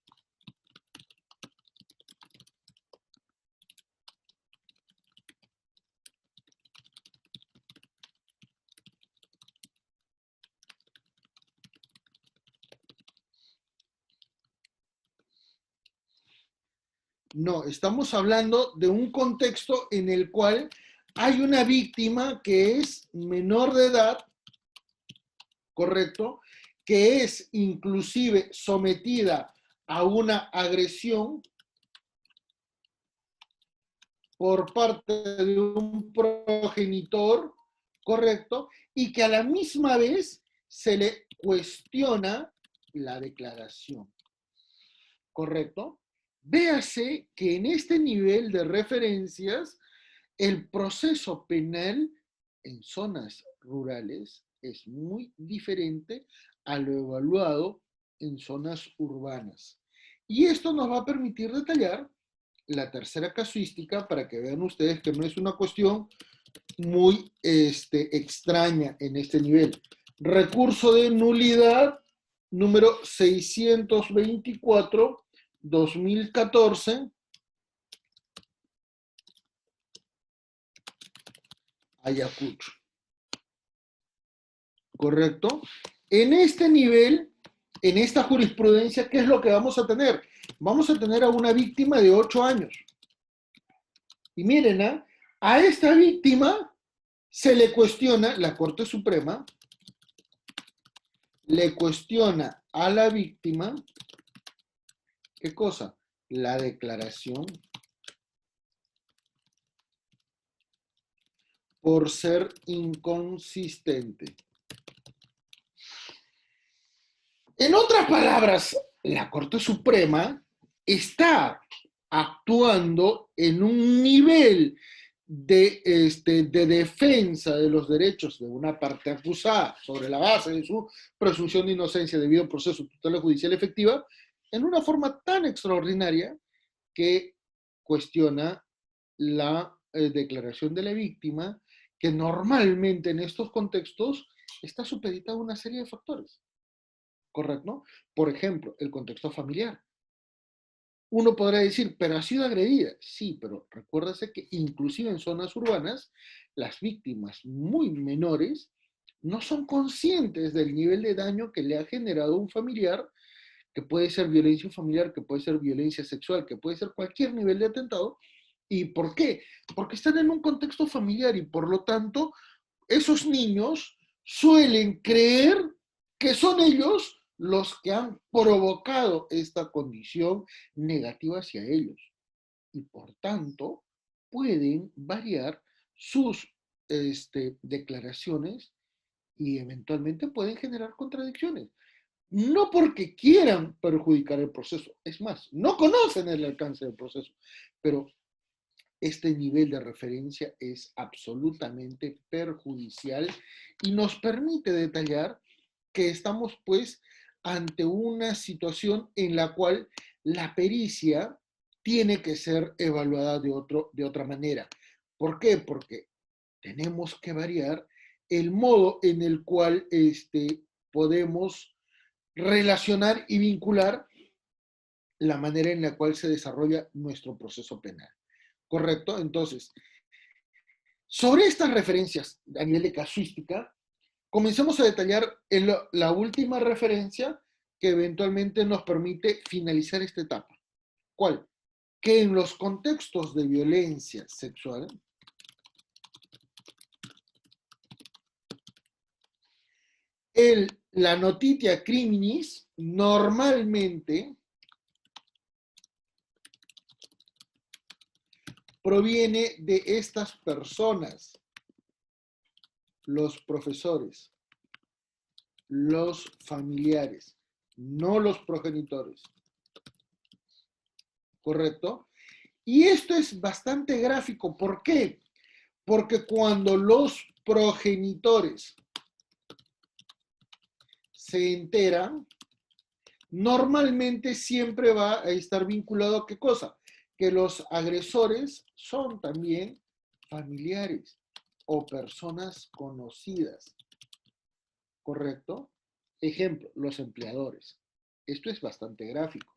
Speaker 1: No, estamos hablando de un contexto en el cual hay una víctima que es menor de edad, ¿correcto? Que es inclusive sometida a una agresión por parte de un progenitor, ¿correcto? Y que a la misma vez se le cuestiona la declaración, ¿correcto? Véase que en este nivel de referencias, el proceso penal en zonas rurales es muy diferente a lo evaluado en zonas urbanas. Y esto nos va a permitir detallar la tercera casuística para que vean ustedes que no es una cuestión muy extraña en este nivel. Recurso de nulidad número 624-2014, Ayacucho. ¿Correcto? En este nivel, en esta jurisprudencia, ¿qué es lo que vamos a tener? Vamos a tener a una víctima de 8 años. Y miren, a esta víctima se le cuestiona, la Corte Suprema le cuestiona a la víctima, ¿qué cosa? La declaración por ser inconsistente. En otras palabras, la Corte Suprema está actuando en un nivel de defensa de los derechos de una parte acusada sobre la base de su presunción de inocencia debido a proceso de tutela judicial efectiva, en una forma tan extraordinaria que cuestiona la declaración de la víctima, que normalmente en estos contextos está supeditada a una serie de factores. ¿Correcto? Por ejemplo, el contexto familiar. Uno podrá decir, pero ha sido agredida. Sí, pero recuérdase que inclusive en zonas urbanas, las víctimas muy menores no son conscientes del nivel de daño que le ha generado un familiar, que puede ser violencia familiar, que puede ser violencia sexual, que puede ser cualquier nivel de atentado. ¿Y por qué? Porque están en un contexto familiar y por lo tanto esos niños suelen creer que son ellos los que han provocado esta condición negativa hacia ellos. Y por tanto, pueden variar sus declaraciones y eventualmente pueden generar contradicciones. No porque quieran perjudicar el proceso, es más, no conocen el alcance del proceso, pero este nivel de referencia es absolutamente perjudicial y nos permite detallar que estamos pues ante una situación en la cual la pericia tiene que ser evaluada de otra manera. ¿Por qué? Porque tenemos que variar el modo en el cual podemos relacionar y vincular la manera en la cual se desarrolla nuestro proceso penal. ¿Correcto? Entonces, sobre estas referencias a nivel de casuística, comencemos a detallar la última referencia que eventualmente nos permite finalizar esta etapa. ¿Cuál? Que en los contextos de violencia sexual, la notitia criminis normalmente proviene de estas personas, los profesores, los familiares, no los progenitores. ¿Correcto? Y esto es bastante gráfico. ¿Por qué? Porque cuando los progenitores se enteran, normalmente siempre va a estar vinculado a qué cosa, que los agresores son también familiares o personas conocidas, ¿correcto? Ejemplo, los empleadores. Esto es bastante gráfico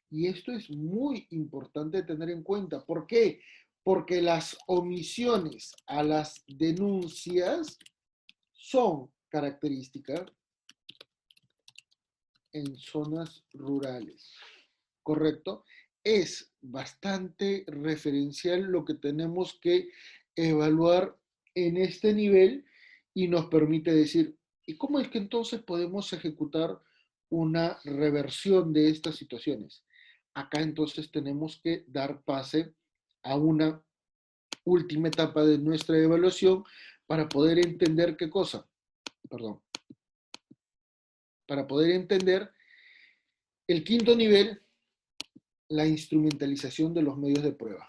Speaker 1: y esto es muy importante tener en cuenta. ¿Por qué? Porque las omisiones a las denuncias son características en zonas rurales, ¿correcto? Es bastante referencial lo que tenemos que evaluar en este nivel y nos permite decir, ¿y cómo es que entonces podemos ejecutar una reversión de estas situaciones? Acá entonces tenemos que dar pase a una última etapa de nuestra evaluación para poder entender qué cosa, perdón, para poder entender el quinto nivel, la instrumentalización de los medios de prueba.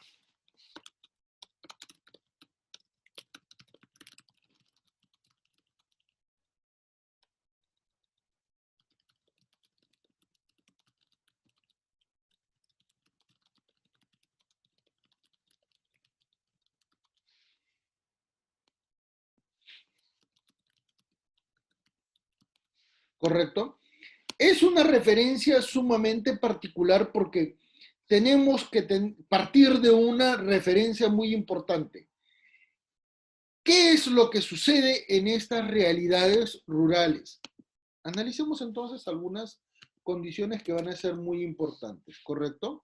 Speaker 1: ¿Correcto? Es una referencia sumamente particular porque tenemos que partir de una referencia muy importante. ¿Qué es lo que sucede en estas realidades rurales? Analicemos entonces algunas condiciones que van a ser muy importantes, ¿correcto?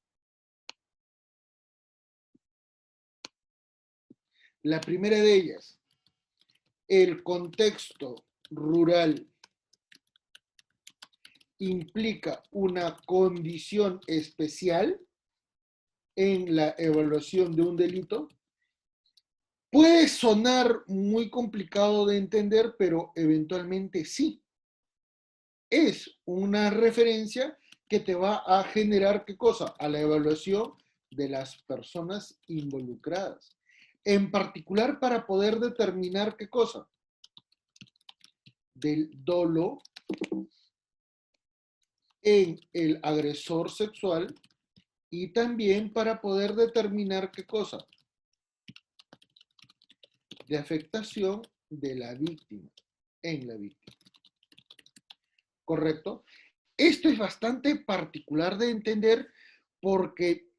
Speaker 1: La primera de ellas, el contexto rural implica una condición especial en la evaluación de un delito. Puede sonar muy complicado de entender, pero eventualmente sí. Es una referencia que te va a generar, ¿qué cosa? A la evaluación de las personas involucradas. En particular para poder determinar, ¿qué cosa? Del dolo en el agresor sexual y también para poder determinar, ¿qué cosa? De afectación de la víctima, en la víctima. ¿Correcto? Esto es bastante particular de entender porque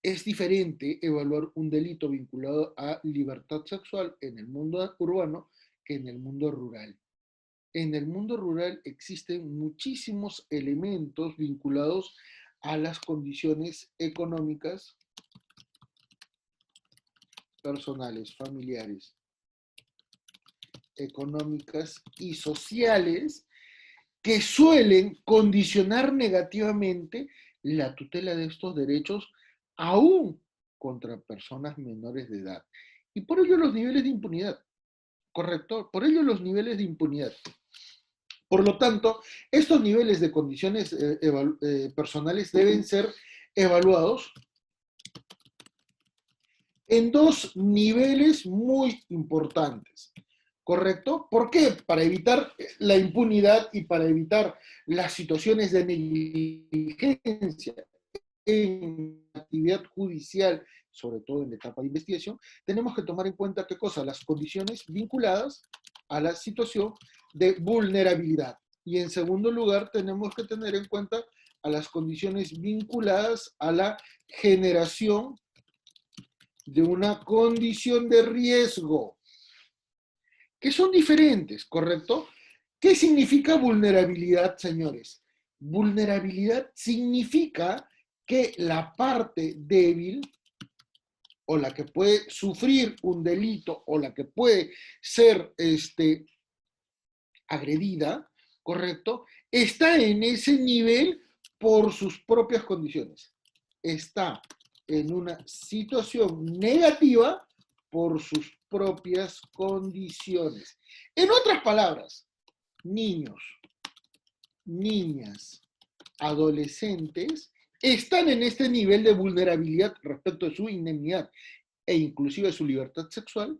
Speaker 1: es diferente evaluar un delito vinculado a libertad sexual en el mundo urbano que en el mundo rural. En el mundo rural existen muchísimos elementos vinculados a las condiciones económicas, personales, familiares, económicas y sociales que suelen condicionar negativamente la tutela de estos derechos aún contra personas menores de edad. Y por ello los niveles de impunidad, ¿correcto? Por ello los niveles de impunidad. Por lo tanto, estos niveles de condiciones personales deben ser evaluados en dos niveles muy importantes. ¿Correcto? ¿Por qué? Para evitar la impunidad y para evitar las situaciones de negligencia en la actividad judicial, sobre todo en la etapa de investigación, tenemos que tomar en cuenta qué cosa, las condiciones vinculadas a la situación de vulnerabilidad. Y en segundo lugar, tenemos que tener en cuenta a las condiciones vinculadas a la generación de una condición de riesgo, que son diferentes, ¿correcto? ¿Qué significa vulnerabilidad, señores? Vulnerabilidad significa que la parte débil o la que puede sufrir un delito o la que puede ser agredida, ¿correcto? Está en ese nivel por sus propias condiciones. Está en una situación negativa por sus propias condiciones. En otras palabras, niños, niñas, adolescentes están en este nivel de vulnerabilidad respecto de su indemnidad. e inclusive su libertad sexual,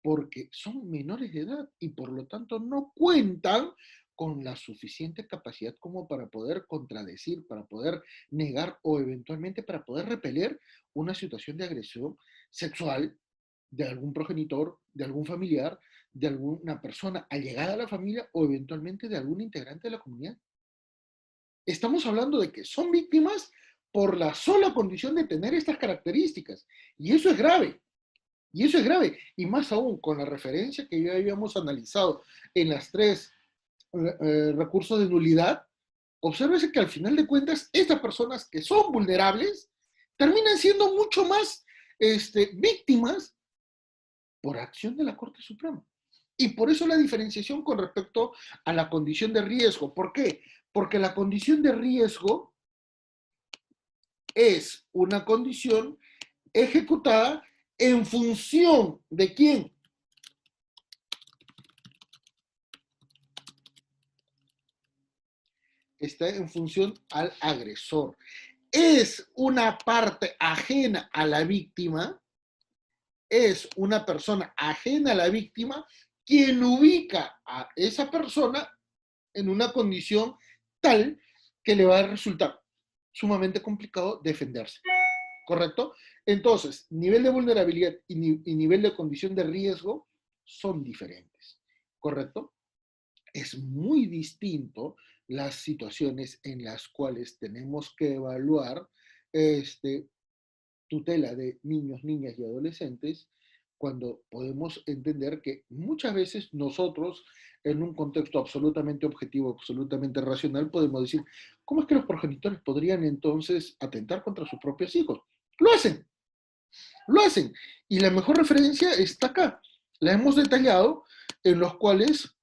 Speaker 1: porque son menores de edad y por lo tanto no cuentan con la suficiente capacidad como para poder contradecir, para poder negar o eventualmente para poder repeler una situación de agresión sexual de algún progenitor, de algún familiar, de alguna persona allegada a la familia o eventualmente de algún integrante de la comunidad. Estamos hablando de que son víctimas por la sola condición de tener estas características. Y eso es grave. Y eso es grave. Y más aún con la referencia que ya habíamos analizado en las tres recursos de nulidad, obsérvese que al final de cuentas, estas personas que son vulnerables terminan siendo mucho más víctimas por acción de la Corte Suprema. Y por eso la diferenciación con respecto a la condición de riesgo. ¿Por qué? Porque la condición de riesgo es una condición ejecutada en función de quién. Está en función al agresor. Es una parte ajena a la víctima, es una persona ajena a la víctima quien ubica a esa persona en una condición tal que le va a resultar sumamente complicado defenderse. ¿Correcto? Entonces, nivel de vulnerabilidad y nivel de condición de riesgo son diferentes. ¿Correcto? Es muy distinto las situaciones en las cuales tenemos que evaluar tutela de niños, niñas y adolescentes, cuando podemos entender que muchas veces nosotros, en un contexto absolutamente objetivo, absolutamente racional, podemos decir, ¿cómo es que los progenitores podrían entonces atentar contra sus propios hijos? Lo hacen, lo hacen. Y la mejor referencia está acá. La hemos detallado en los cuales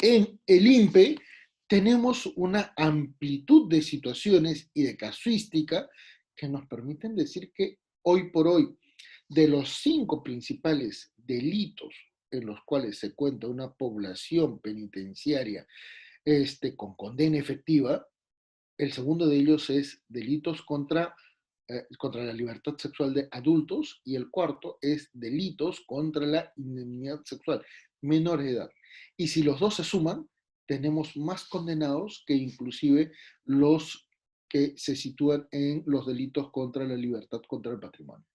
Speaker 1: en el INPE tenemos una amplitud de situaciones y de casuística que nos permiten decir que hoy por hoy, de los 5 principales delitos en los cuales se cuenta una población penitenciaria con condena efectiva, el segundo de ellos es delitos contra la libertad sexual de adultos y el cuarto es delitos contra la indemnidad sexual, menores de edad. Y si los dos se suman, tenemos más condenados que inclusive los que se sitúan en los delitos contra la libertad, contra el patrimonio.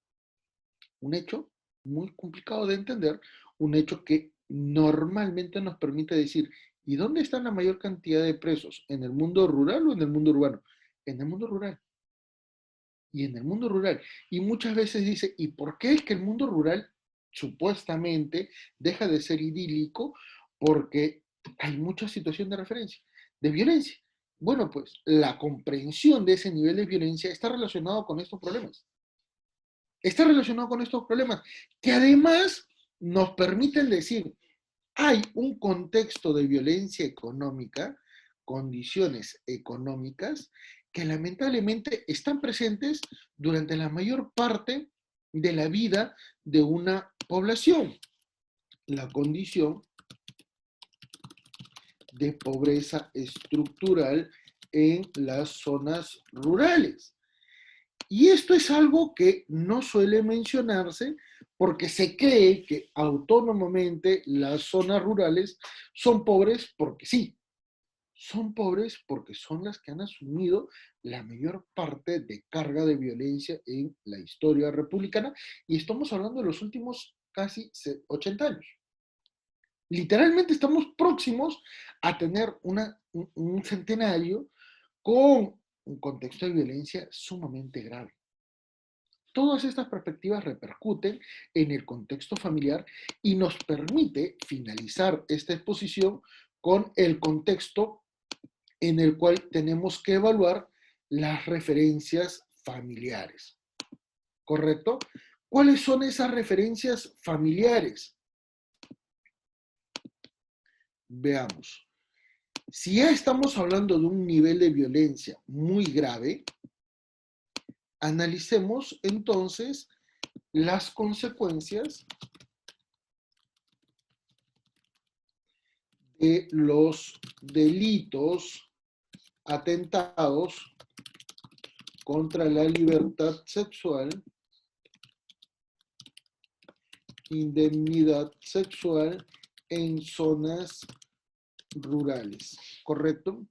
Speaker 1: Un hecho muy complicado de entender, un hecho que normalmente nos permite decir, ¿y dónde está la mayor cantidad de presos? ¿En el mundo rural o en el mundo urbano? En el mundo rural. Y en el mundo rural. Y muchas veces dice, ¿y por qué es que el mundo rural supuestamente deja de ser idílico? Porque hay mucha situación de referencia, de violencia. Bueno, pues la comprensión de ese nivel de violencia está relacionado con estos problemas. Está relacionado con estos problemas, que además nos permiten decir, hay un contexto de violencia económica, condiciones económicas, que lamentablemente están presentes durante la mayor parte de la vida de una población. La condición de pobreza estructural en las zonas rurales. Y esto es algo que no suele mencionarse porque se cree que autónomamente las zonas rurales son pobres porque sí, son pobres porque son las que han asumido la mayor parte de carga de violencia en la historia republicana y estamos hablando de los últimos casi 80 años. Literalmente estamos próximos a tener un centenario con un contexto de violencia sumamente grave. Todas estas perspectivas repercuten en el contexto familiar y nos permite finalizar esta exposición con el contexto en el cual tenemos que evaluar las referencias familiares. ¿Correcto? ¿Cuáles son esas referencias familiares? Veamos. Si ya estamos hablando de un nivel de violencia muy grave, analicemos entonces las consecuencias de los delitos atentados contra la libertad sexual indemnidad sexual en zonas rurales, ¿correcto?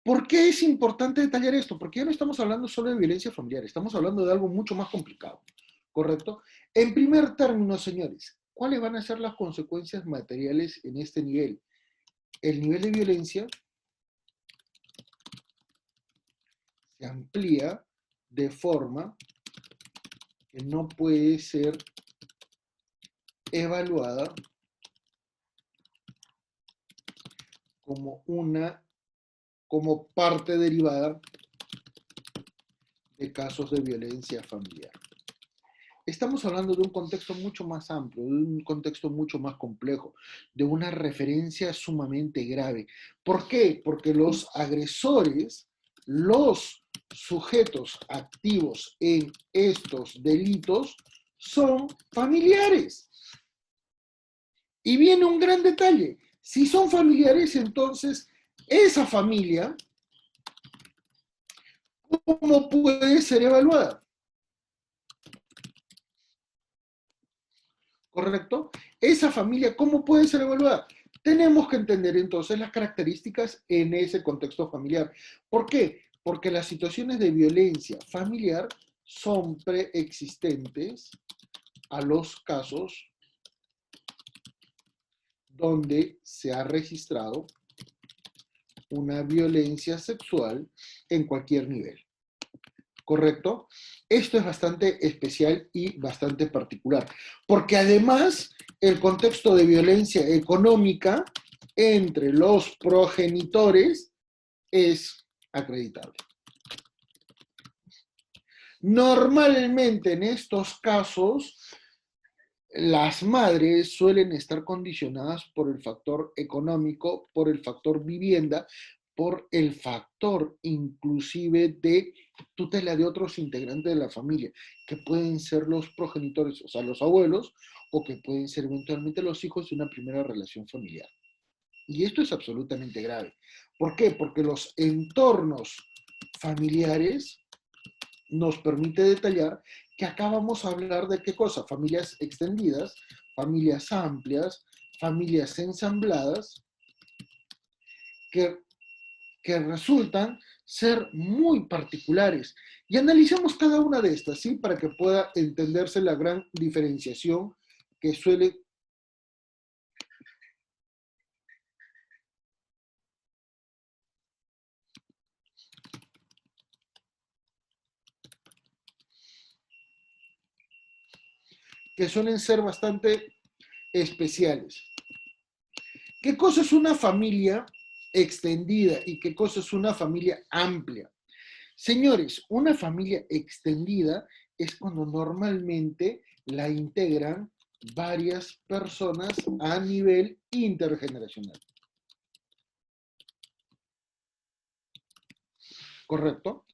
Speaker 1: ¿Por qué es importante detallar esto? Porque ya no estamos hablando solo de violencia familiar, estamos hablando de algo mucho más complicado, ¿correcto? En primer término, señores, ¿cuáles van a ser las consecuencias materiales en este nivel? El nivel de violencia se amplía de forma que no puede ser evaluada como como parte derivada de casos de violencia familiar. Estamos hablando de un contexto mucho más amplio, de un contexto mucho más complejo, de una referencia sumamente grave. ¿Por qué? Porque los agresores, los sujetos activos en estos delitos son familiares. Y viene un gran detalle. Si son familiares, entonces esa familia, ¿cómo puede ser evaluada? ¿Correcto? Esa familia, ¿cómo puede ser evaluada? Tenemos que entender entonces las características en ese contexto familiar. ¿Por qué? Porque las situaciones de violencia familiar son preexistentes a los casos donde se ha registrado una violencia sexual en cualquier nivel. ¿Correcto? Esto es bastante especial y bastante particular, porque además el contexto de violencia económica entre los progenitores es acreditable. Normalmente en estos casos, las madres suelen estar condicionadas por el factor económico, por el factor vivienda, por el factor inclusive de tutela de otros integrantes de la familia, que pueden ser los progenitores, o sea, los abuelos, o que pueden ser eventualmente los hijos de una primera relación familiar. Y esto es absolutamente grave. ¿Por qué? Porque los entornos familiares nos permite detallar que acá vamos a hablar de qué cosa, familias extendidas, familias amplias, familias ensambladas, que, que resultan ser muy particulares. Y analicemos cada una de estas, ¿sí? Para que pueda entenderse la gran diferenciación que suelen ser bastante especiales. ¿Qué cosa es una familia extendida y qué cosa es una familia amplia? Señores, una familia extendida es cuando normalmente la integran varias personas a nivel intergeneracional. ¿Correcto?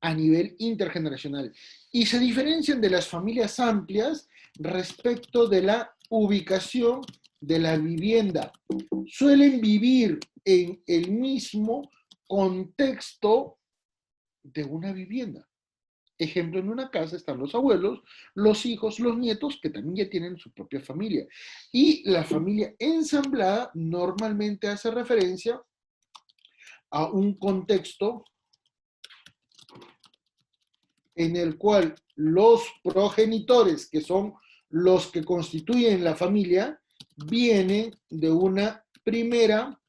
Speaker 1: A nivel intergeneracional. Y se diferencian de las familias amplias respecto de la ubicación de la vivienda. Suelen vivir en el mismo contexto de una vivienda. Ejemplo, en una casa están los abuelos, los hijos, los nietos, que también ya tienen su propia familia. Y la familia ensamblada normalmente hace referencia a un contexto en el cual los progenitores, que son los que constituyen la familia, vienen de una primera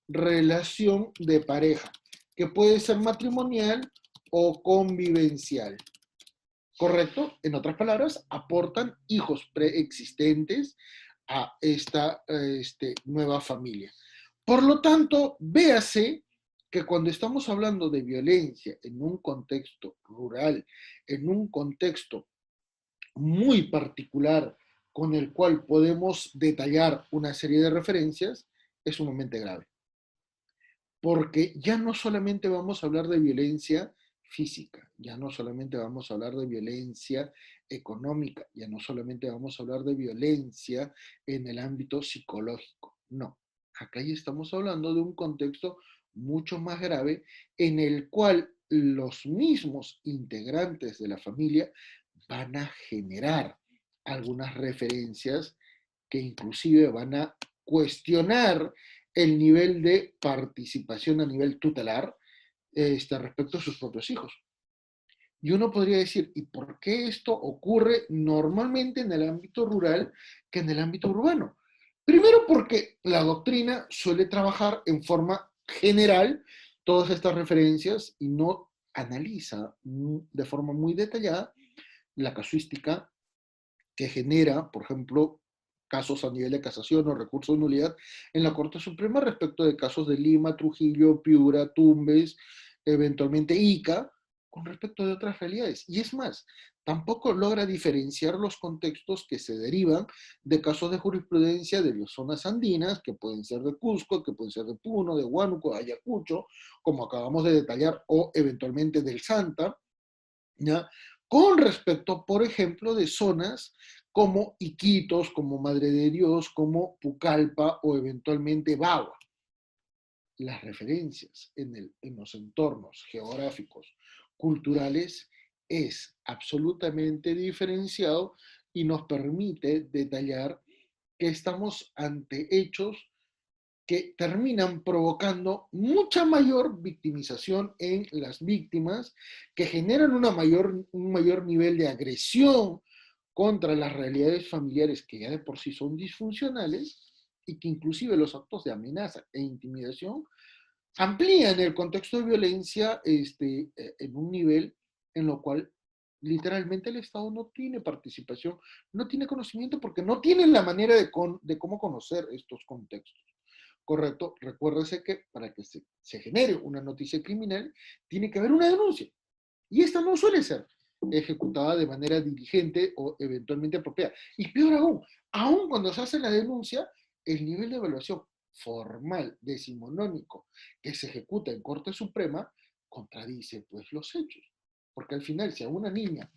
Speaker 1: relación de pareja, que puede ser matrimonial o convivencial. ¿Correcto? En otras palabras, aportan hijos preexistentes a esta nueva familia. Por lo tanto, véase que cuando estamos hablando de violencia en un contexto rural, en un contexto muy particular con el cual podemos detallar una serie de referencias, es sumamente grave. Porque ya no solamente vamos a hablar de violencia física, ya no solamente vamos a hablar de violencia económica, ya no solamente vamos a hablar de violencia en el ámbito psicológico, no. Acá ya estamos hablando de un contexto mucho más grave en el cual los mismos integrantes de la familia van a generar algunas referencias que inclusive van a cuestionar el nivel de participación a nivel tutelar respecto a sus propios hijos. Y uno podría decir, ¿y por qué esto ocurre normalmente en el ámbito rural que en el ámbito urbano? Primero porque la doctrina suele trabajar en forma general todas estas referencias y no analiza de forma muy detallada la casuística que genera, por ejemplo, casos a nivel de casación o recurso de nulidad en la Corte Suprema respecto de casos de Lima, Trujillo, Piura, Tumbes, eventualmente Ica, con respecto de otras realidades. Y es más, tampoco logra diferenciar los contextos que se derivan de casos de jurisprudencia de las zonas andinas, que pueden ser de Cusco, que pueden ser de Puno, de Huánuco, de Ayacucho, como acabamos de detallar, o eventualmente del Santa, ¿ya? Con respecto, por ejemplo, de zonas como Iquitos, como Madre de Dios, como Pucallpa o eventualmente Bagua. Las referencias en los entornos geográficos, culturales, es absolutamente diferenciado y nos permite detallar que estamos ante hechos que terminan provocando mucha mayor victimización en las víctimas, que generan un mayor nivel de agresión contra las realidades familiares que ya de por sí son disfuncionales y que inclusive los actos de amenaza e intimidación amplían el contexto de violencia en un nivel en lo cual literalmente el Estado no tiene participación, no tiene conocimiento porque no tiene la manera de cómo conocer estos contextos. Correcto, recuérdese que para que se genere una noticia criminal tiene que haber una denuncia y esta no suele ser ejecutada de manera diligente o eventualmente apropiada. Y peor aún cuando se hace la denuncia, el nivel de evaluación formal, decimonónico, que se ejecuta en Corte Suprema, contradice pues los hechos. Porque al final, si a una niña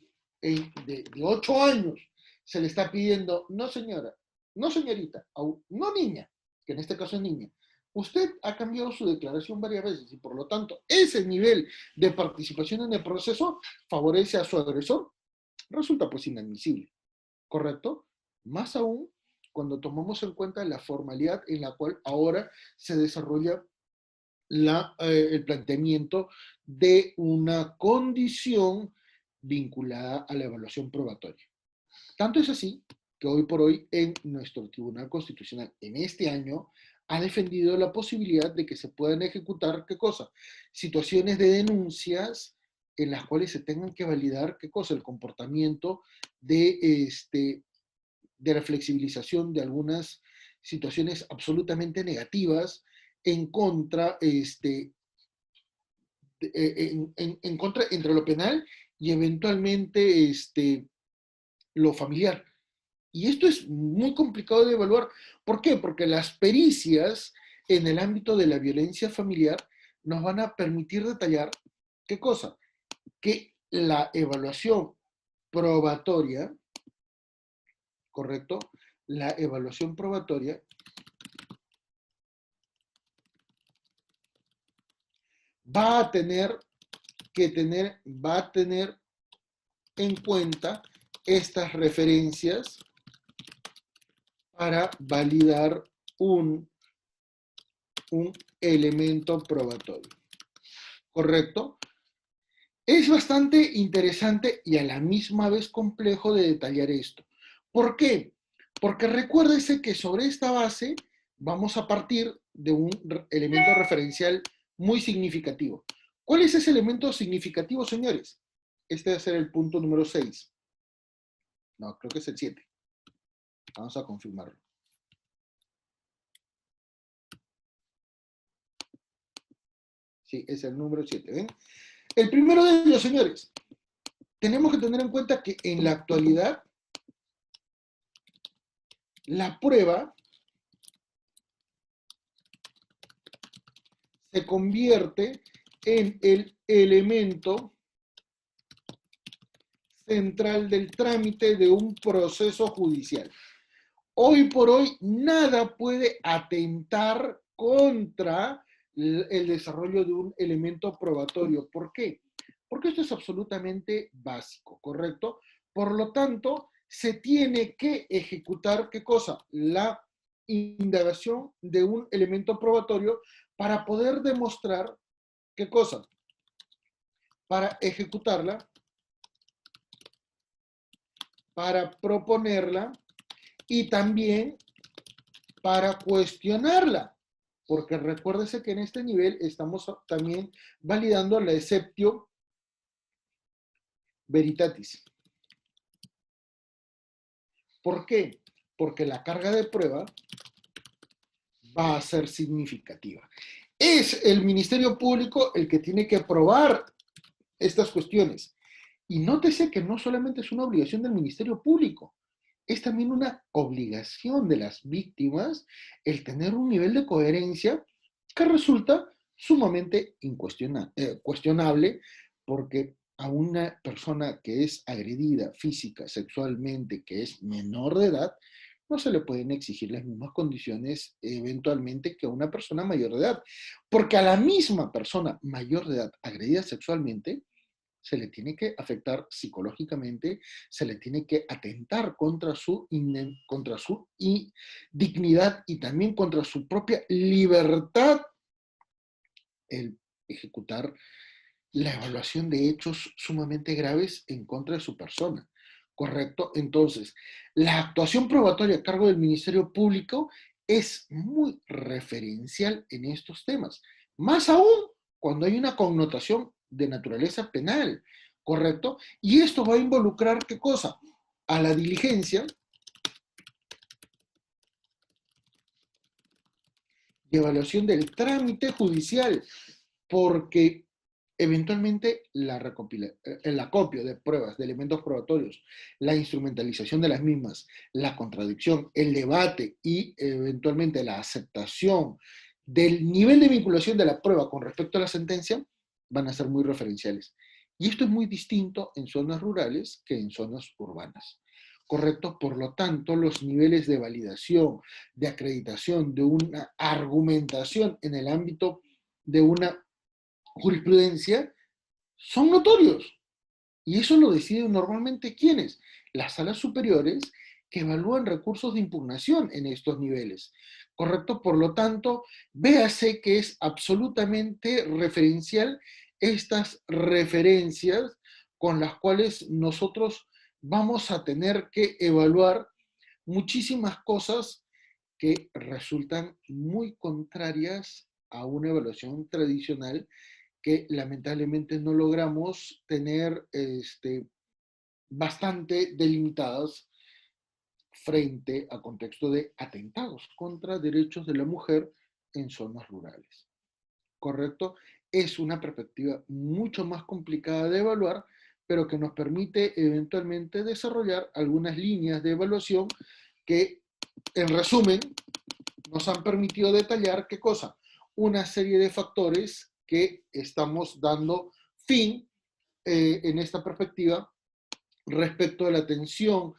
Speaker 1: de 8 años se le está pidiendo, no señora, no señorita, no niña, que en este caso es niña, usted ha cambiado su declaración varias veces y por lo tanto ese nivel de participación en el proceso favorece a su agresor, resulta pues inadmisible, ¿correcto? Más aún cuando tomamos en cuenta la formalidad en la cual ahora se desarrolla el planteamiento de una condición vinculada a la evaluación probatoria. Tanto es así que hoy por hoy en nuestro Tribunal Constitucional, en este año, ha defendido la posibilidad de que se puedan ejecutar, ¿qué cosa? Situaciones de denuncias en las cuales se tengan que validar, ¿qué cosa? El comportamiento de la flexibilización de algunas situaciones absolutamente negativas en contra, en contra entre lo penal y eventualmente lo familiar. Y esto es muy complicado de evaluar. ¿Por qué? Porque las pericias en el ámbito de la violencia familiar nos van a permitir detallar, ¿qué cosa? Que la evaluación probatoria, ¿correcto? La evaluación probatoria va a tener va a tener en cuenta estas referencias para validar un elemento probatorio. ¿Correcto? Es bastante interesante y a la misma vez complejo de detallar esto. ¿Por qué? Porque recuérdese que sobre esta base vamos a partir de un elemento referencial muy significativo. ¿Cuál es ese elemento significativo, señores? Este va a ser el punto número 6. No, creo que es el 7. Vamos a confirmarlo. Sí, es el número 7. ¿Ven? El primero de ellos, señores, tenemos que tener en cuenta que en la actualidad la prueba se convierte en el elemento central del trámite de un proceso judicial. Hoy por hoy nada puede atentar contra el desarrollo de un elemento probatorio. ¿Por qué? Porque esto es absolutamente básico, ¿correcto? Por lo tanto, se tiene que ejecutar, ¿qué cosa? La indagación de un elemento probatorio para poder demostrar, ¿qué cosa? Para ejecutarla, para proponerla y también para cuestionarla. Porque recuérdese que en este nivel estamos también validando la exceptio veritatis. ¿Por qué? Porque la carga de prueba va a ser significativa. Es el Ministerio Público el que tiene que probar estas cuestiones. Y nótese que no solamente es una obligación del Ministerio Público, es también una obligación de las víctimas el tener un nivel de coherencia que resulta sumamente cuestionable, porque a una persona que es agredida física, sexualmente, que es menor de edad, no se le pueden exigir las mismas condiciones eventualmente que a una persona mayor de edad, porque a la misma persona mayor de edad agredida sexualmente, se le tiene que afectar psicológicamente, se le tiene que atentar contra contra su dignidad y también contra su propia libertad, el ejecutar la evaluación de hechos sumamente graves en contra de su persona. ¿Correcto? Entonces, la actuación probatoria a cargo del Ministerio Público es muy referencial en estos temas. Más aún cuando hay una connotación de naturaleza penal. ¿Correcto? Y esto va a involucrar, ¿qué cosa? A la diligencia y evaluación del trámite judicial, porque eventualmente el acopio de pruebas, de elementos probatorios, la instrumentalización de las mismas, la contradicción, el debate y eventualmente la aceptación del nivel de vinculación de la prueba con respecto a la sentencia van a ser muy referenciales. Y esto es muy distinto en zonas rurales que en zonas urbanas. ¿Correcto? Por lo tanto, los niveles de validación, de acreditación, de una argumentación en el ámbito de una jurisprudencia son notorios. Y eso lo deciden normalmente ¿quiénes? Las salas superiores que evalúan recursos de impugnación en estos niveles. ¿Correcto? Por lo tanto, véase que es absolutamente referencial estas referencias con las cuales nosotros vamos a tener que evaluar muchísimas cosas que resultan muy contrarias a una evaluación tradicional que lamentablemente no logramos tener bastante delimitadas frente a contexto de atentados contra derechos de la mujer en zonas rurales. ¿Correcto? Es una perspectiva mucho más complicada de evaluar, pero que nos permite eventualmente desarrollar algunas líneas de evaluación que, en resumen, nos han permitido detallar qué cosa, una serie de factores que estamos dando fin en esta perspectiva respecto a la atención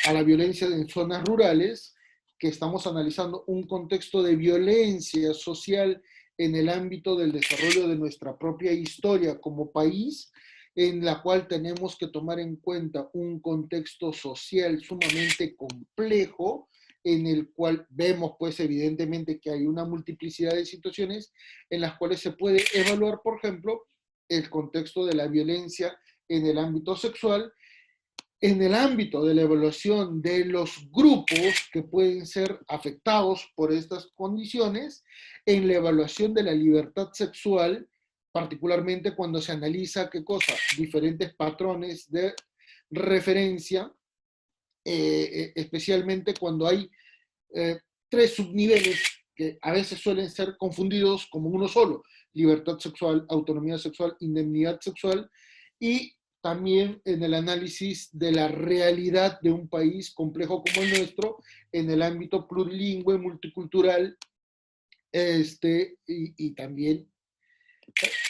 Speaker 1: a la violencia en zonas rurales, que estamos analizando un contexto de violencia social en el ámbito del desarrollo de nuestra propia historia como país, en la cual tenemos que tomar en cuenta un contexto social sumamente complejo, en el cual vemos pues evidentemente que hay una multiplicidad de situaciones en las cuales se puede evaluar, por ejemplo, el contexto de la violencia en el ámbito sexual, en el ámbito de la evaluación de los grupos que pueden ser afectados por estas condiciones, en la evaluación de la libertad sexual, particularmente cuando se analiza qué cosa, diferentes patrones de referencia, especialmente cuando hay tres subniveles que a veces suelen ser confundidos como uno solo: libertad sexual, autonomía sexual, indemnidad sexual, y también en el análisis de la realidad de un país complejo como el nuestro, en el ámbito plurilingüe, multicultural, y también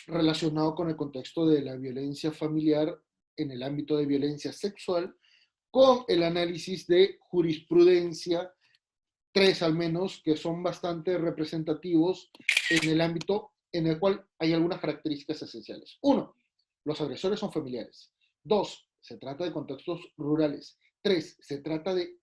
Speaker 1: relacionado con el contexto de la violencia familiar en el ámbito de violencia sexual, con el análisis de jurisprudencia, tres al menos, que son bastante representativos en el ámbito en el cual hay algunas características esenciales. Uno, los agresores son familiares. Dos, se trata de contextos rurales. Tres, se trata de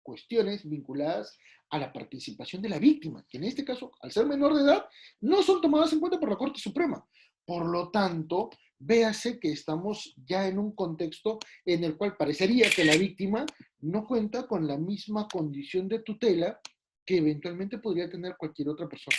Speaker 1: cuestiones vinculadas a la participación de la víctima, que en este caso, al ser menor de edad, no son tomadas en cuenta por la Corte Suprema. Por lo tanto, véase que estamos ya en un contexto en el cual parecería que la víctima no cuenta con la misma condición de tutela que eventualmente podría tener cualquier otra persona.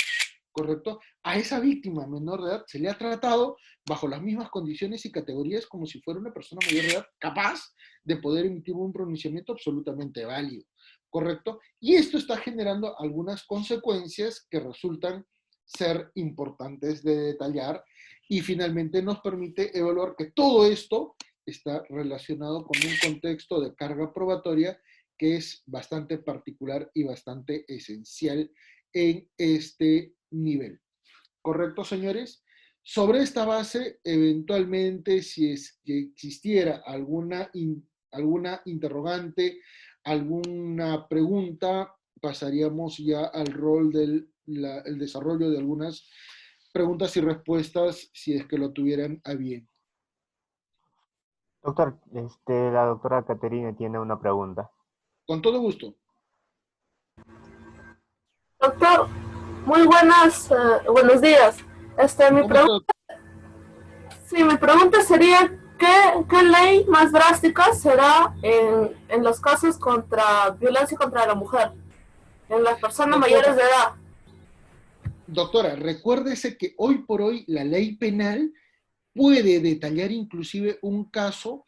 Speaker 1: ¿Correcto? A esa víctima menor de edad se le ha tratado bajo las mismas condiciones y categorías como si fuera una persona mayor de edad capaz de poder emitir un pronunciamiento absolutamente válido. ¿Correcto? Y esto está generando algunas consecuencias que resultan ser importantes de detallar y finalmente nos permite evaluar que todo esto está relacionado con un contexto de carga probatoria que es bastante particular y bastante esencial en este nivel. ¿Correcto, señores? Sobre esta base, eventualmente, si es que existiera alguna interrogante, alguna pregunta, pasaríamos ya al rol del el desarrollo de algunas preguntas y respuestas, si es que lo tuvieran a bien.
Speaker 2: Doctor, la doctora Caterina tiene una pregunta.
Speaker 1: Con todo gusto.
Speaker 3: Doctor, muy buenos días. Mi
Speaker 1: ¿Cómo está?
Speaker 3: mi pregunta sería, ¿qué ley más drástica será en los casos contra violencia contra la mujer, en las personas
Speaker 1: Doctora,
Speaker 3: mayores de edad?
Speaker 1: doctora, recuérdese que hoy por hoy la ley penal puede detallar inclusive un caso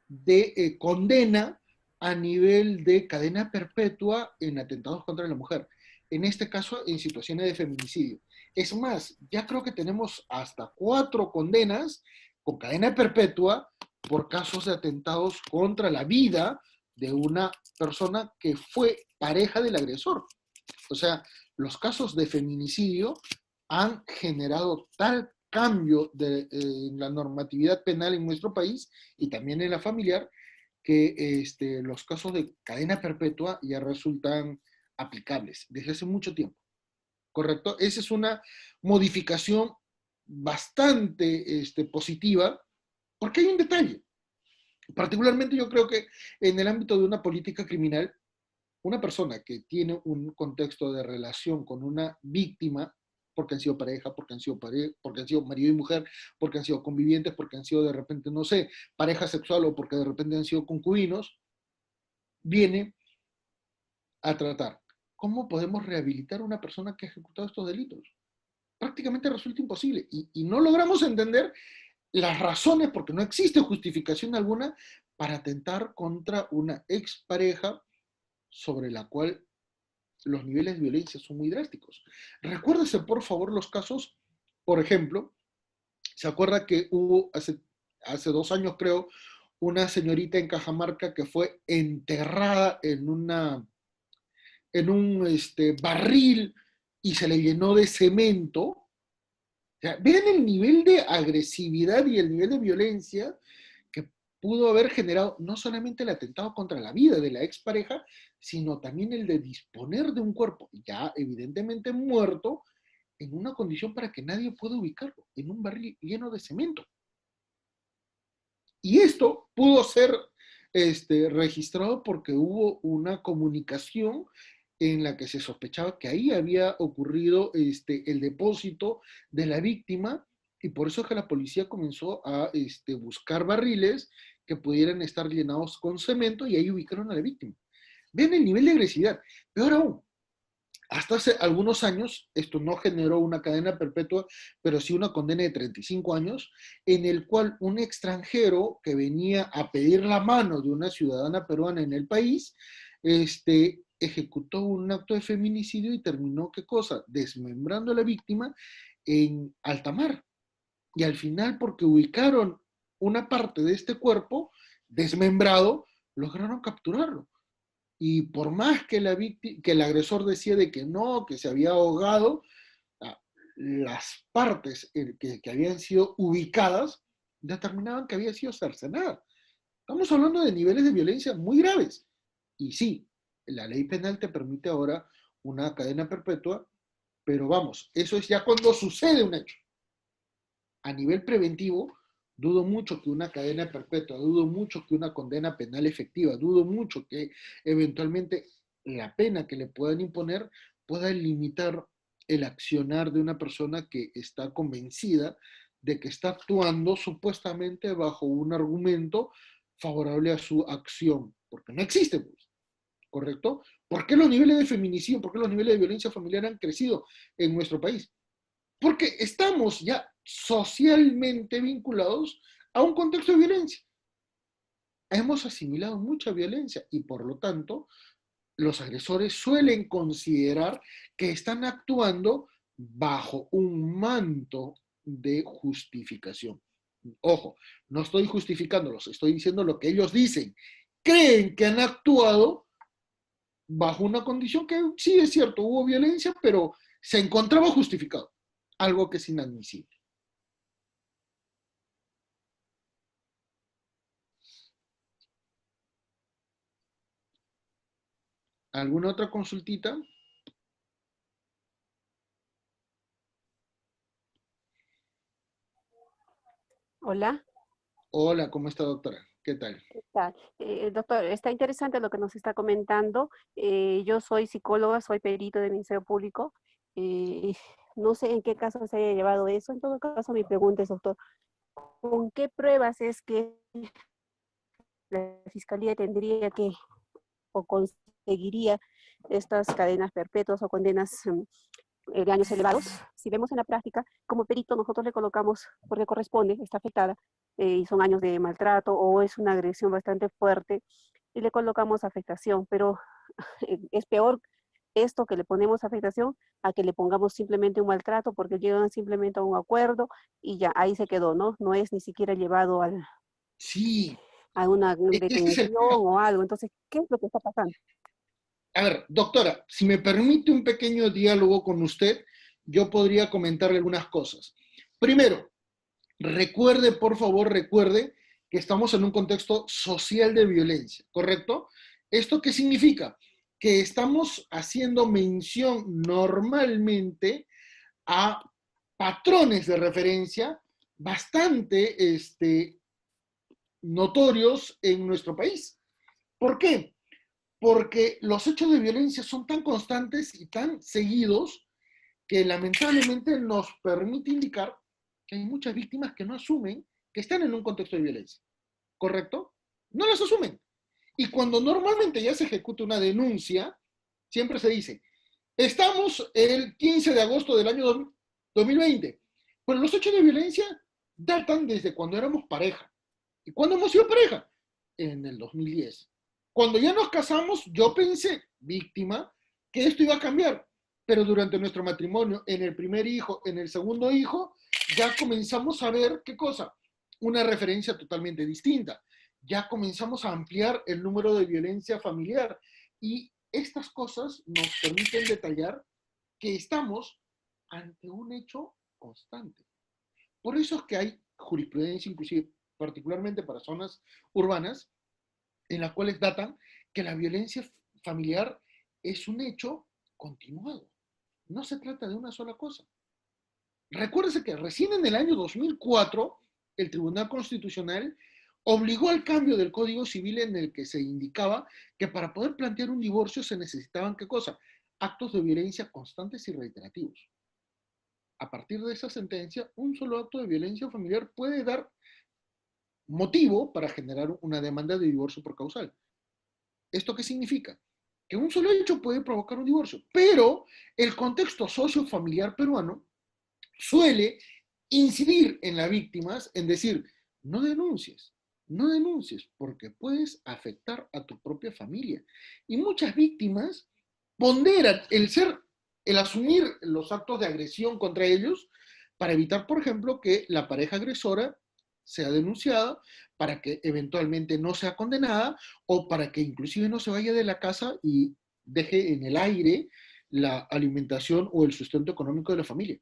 Speaker 1: de condena a nivel de cadena perpetua en atentados contra la mujer. En este caso, en situaciones de feminicidio. Es más, ya creo que tenemos hasta 4 condenas con cadena perpetua por casos de atentados contra la vida de una persona que fue pareja del agresor. O sea, los casos de feminicidio han generado tal cambio en la normatividad penal en nuestro país y también en la familiar que los casos de cadena perpetua ya resultan aplicables desde hace mucho tiempo. ¿Correcto? Esa es una modificación bastante positiva porque hay un detalle. Particularmente yo creo que en el ámbito de una política criminal, una persona que tiene un contexto de relación con una víctima, porque han sido pareja, porque han sido marido y mujer, porque han sido convivientes, porque han sido de repente, no sé, pareja sexual o porque de repente han sido concubinos, viene a tratar. ¿Cómo podemos rehabilitar a una persona que ha ejecutado estos delitos? Prácticamente resulta imposible y no logramos entender las razones, porque no existe justificación alguna para atentar contra una expareja sobre la cual los niveles de violencia son muy drásticos. Recuérdese, por favor, los casos, por ejemplo, ¿se acuerda que hubo hace 2 años, creo, una señorita en Cajamarca que fue enterrada en un barril y se le llenó de cemento? O sea, vean el nivel de agresividad y el nivel de violencia que pudo haber generado no solamente el atentado contra la vida de la expareja, sino también el de disponer de un cuerpo ya evidentemente muerto en una condición para que nadie pueda ubicarlo, en un barril lleno de cemento. Y esto pudo ser registrado porque hubo una comunicación en la que se sospechaba que ahí había ocurrido el depósito de la víctima y por eso es que la policía comenzó a buscar barriles que pudieran estar llenados con cemento y ahí ubicaron a la víctima. Ven el nivel de agresividad. Peor aún, hasta hace algunos años, esto no generó una cadena perpetua, pero sí una condena de 35 años, en el cual un extranjero que venía a pedir la mano de una ciudadana peruana en el país, ejecutó un acto de feminicidio y terminó, ¿qué cosa? Desmembrando a la víctima en alta mar. Y al final, porque ubicaron una parte de este cuerpo desmembrado, lograron capturarlo. Y por más que, que el agresor decía de que no, que se había ahogado, las partes que habían sido ubicadas determinaban que había sido cercenada. Estamos hablando de niveles de violencia muy graves. Y sí, la ley penal te permite ahora una cadena perpetua, pero vamos, eso es ya cuando sucede un hecho. A nivel preventivo, Dudo mucho que una cadena perpetua, dudo mucho que una condena penal efectiva, dudo mucho que eventualmente la pena que le puedan imponer pueda limitar el accionar de una persona que está convencida de que está actuando supuestamente bajo un argumento favorable a su acción, porque no existe, pues, ¿correcto? ¿Por qué los niveles de feminicidio, por qué los niveles de violencia familiar han crecido en nuestro país? Porque estamos ya socialmente vinculados a un contexto de violencia. Hemos asimilado mucha violencia y por lo tanto los agresores suelen considerar que están actuando bajo un manto de justificación. Ojo, no estoy justificándolos, estoy diciendo lo que ellos dicen. Creen que han actuado bajo una condición que sí es cierto, hubo violencia, pero se encontraba justificado, algo que es inadmisible. ¿Alguna otra consultita?
Speaker 4: Hola,
Speaker 1: Hola, ¿cómo está, doctora? ¿Qué tal?
Speaker 4: ¿qué tal? Doctor, está interesante lo que nos está comentando. Yo soy psicóloga, soy perito del Ministerio Público. eh, no sé en qué caso se haya llevado eso. En todo caso, mi pregunta es, doctor, ¿con qué pruebas es que la Fiscalía tendría que o conseguiría estas cadenas perpetuas o condenas de años elevados? Si vemos en la práctica, como perito nosotros le colocamos, porque corresponde, está afectada, y son años de maltrato o es una agresión bastante fuerte, y le colocamos afectación, pero es peor esto que le ponemos afectación a que le pongamos simplemente un maltrato porque llegan simplemente a un acuerdo y ya ahí se quedó, ¿no? No es ni siquiera llevado
Speaker 1: Sí,
Speaker 4: a una
Speaker 1: este es el
Speaker 4: detención
Speaker 1: tema.
Speaker 4: o algo. Entonces, ¿qué es lo que está pasando?
Speaker 1: A ver, doctora, si me permite un pequeño diálogo con usted, yo podría comentarle algunas cosas. Primero, recuerde, por favor, recuerde que estamos en un contexto social de violencia, ¿correcto? ¿Esto qué significa? Que estamos haciendo mención normalmente a patrones de referencia bastante notorios en nuestro país. ¿Por qué? Porque los hechos de violencia son tan constantes y tan seguidos que lamentablemente nos permite indicar que hay muchas víctimas que no asumen que están en un contexto de violencia, ¿correcto? No las asumen. Y cuando normalmente ya se ejecuta una denuncia, siempre se dice, estamos el 15 de agosto del año 2020, pero los hechos de violencia datan desde cuando éramos pareja. ¿Y cuándo hemos sido pareja? En el 2010. Cuando ya nos casamos, yo pensé, víctima, que esto iba a cambiar. Pero durante nuestro matrimonio, en el primer hijo, en el segundo hijo, ya comenzamos a ver, ¿qué cosa? Una referencia totalmente distinta. Ya comenzamos a ampliar el número de violencia familiar. Y estas cosas nos permiten detallar que estamos ante un hecho constante. Por eso es que hay jurisprudencia, inclusive particularmente para zonas urbanas, en las cuales datan que la violencia familiar es un hecho continuado. No se trata de una sola cosa. Recuérdese que recién en el año 2004, el Tribunal Constitucional obligó al cambio del Código Civil en el que se indicaba que para poder plantear un divorcio se necesitaban, ¿qué cosa? Actos de violencia constantes y reiterativos. A partir de esa sentencia, un solo acto de violencia familiar puede dar motivo para generar una demanda de divorcio por causal. ¿Esto qué significa? Que un solo hecho puede provocar un divorcio, pero el contexto sociofamiliar peruano suele incidir en las víctimas en decir, no denuncies, no denuncies, porque puedes afectar a tu propia familia. Y muchas víctimas ponderan el asumir los actos de agresión contra ellos para evitar, por ejemplo, que la pareja agresora sea denunciada, para que eventualmente no sea condenada o para que inclusive no se vaya de la casa y deje en el aire la alimentación o el sustento económico de la familia.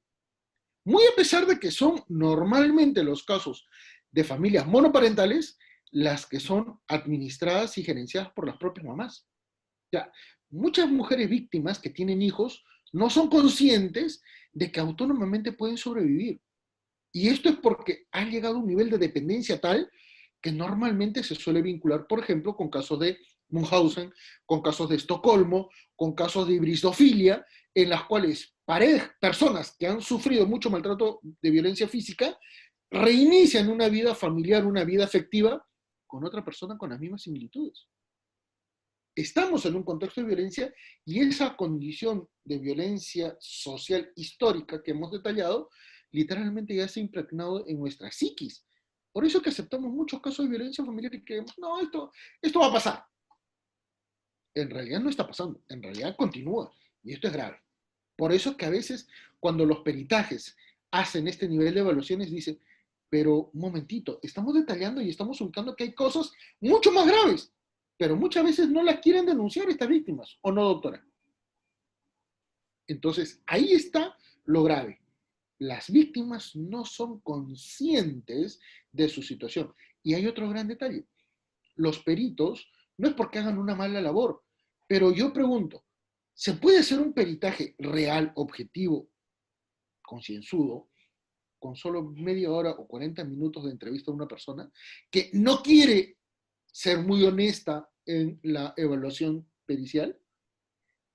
Speaker 1: Muy a pesar de que son normalmente los casos de familias monoparentales las que son administradas y gerenciadas por las propias mamás. Ya, muchas mujeres víctimas que tienen hijos no son conscientes de que autónomamente pueden sobrevivir. Y esto es porque ha llegado a un nivel de dependencia tal que normalmente se suele vincular, por ejemplo, con casos de Munchausen, con casos de Estocolmo, con casos de hibristofilia, en las cuales personas que han sufrido mucho maltrato de violencia física reinician una vida familiar, una vida afectiva con otra persona con las mismas similitudes. Estamos en un contexto de violencia y esa condición de violencia social histórica que hemos detallado, literalmente ya se ha impregnado en nuestra psiquis. Por eso que aceptamos muchos casos de violencia familiar y creemos, no, esto va a pasar. En realidad no está pasando, en realidad continúa, y esto es grave. Por eso es que a veces cuando los peritajes hacen este nivel de evaluaciones dicen, pero un momentito, estamos detallando y estamos ubicando que hay cosas mucho más graves, pero muchas veces no las quieren denunciar estas víctimas, ¿o no, doctora? Entonces, ahí está lo grave. Las víctimas no son conscientes de su situación. Y hay otro gran detalle. Los peritos no es porque hagan una mala labor, pero yo pregunto, ¿se puede hacer un peritaje real, objetivo, concienzudo, con solo media hora o 40 minutos de entrevista a una persona que no quiere ser muy honesta en la evaluación pericial?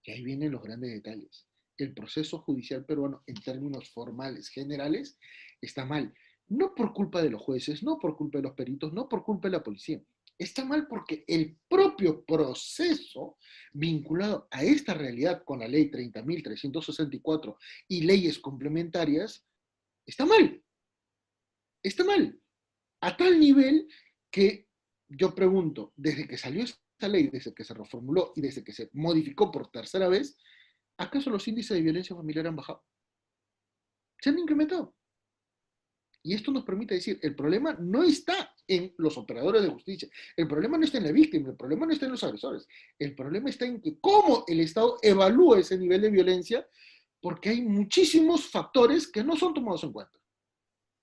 Speaker 1: Y ahí vienen los grandes detalles. El proceso judicial peruano, en términos formales, generales, está mal. No por culpa de los jueces, no por culpa de los peritos, no por culpa de la policía. Está mal porque el propio proceso vinculado a esta realidad con la ley 30.364 y leyes complementarias, está mal. Está mal. A tal nivel que yo pregunto, desde que salió esta ley, desde que se reformuló y desde que se modificó por tercera vez, ¿acaso los índices de violencia familiar han bajado? Se han incrementado. Y esto nos permite decir, el problema no está en los operadores de justicia, el problema no está en la víctima, el problema no está en los agresores, el problema está en que cómo el Estado evalúa ese nivel de violencia, porque hay muchísimos factores que no son tomados en cuenta.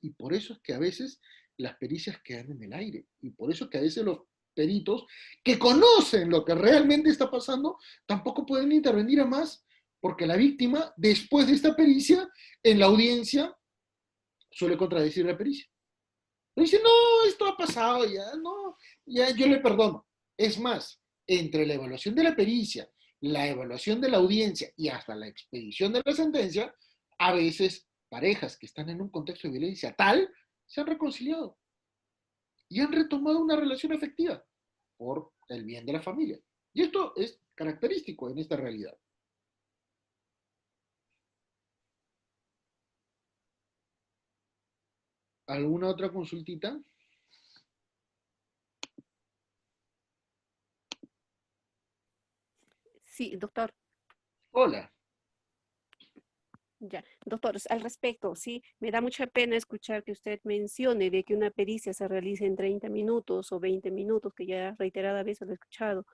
Speaker 1: Y por eso es que a veces las pericias quedan en el aire, y por eso es que a veces los peritos que conocen lo que realmente está pasando, tampoco pueden intervenir a más, porque la víctima, después de esta pericia, en la audiencia, suele contradecir la pericia. Dice, no, esto ha pasado, ya, no, ya yo le perdono. Es más, entre la evaluación de la pericia, la evaluación de la audiencia y hasta la expedición de la sentencia, a veces parejas que están en un contexto de violencia tal, se han reconciliado y han retomado una relación afectiva por el bien de la familia. Y esto es característico en esta realidad. ¿Alguna otra consultita?
Speaker 4: Sí, doctor.
Speaker 1: Hola.
Speaker 4: Ya, doctor, al respecto, sí, me da mucha pena escuchar que usted mencione de que una pericia se realice en 30 minutos o 20 minutos, que ya reiterada vez lo he escuchado.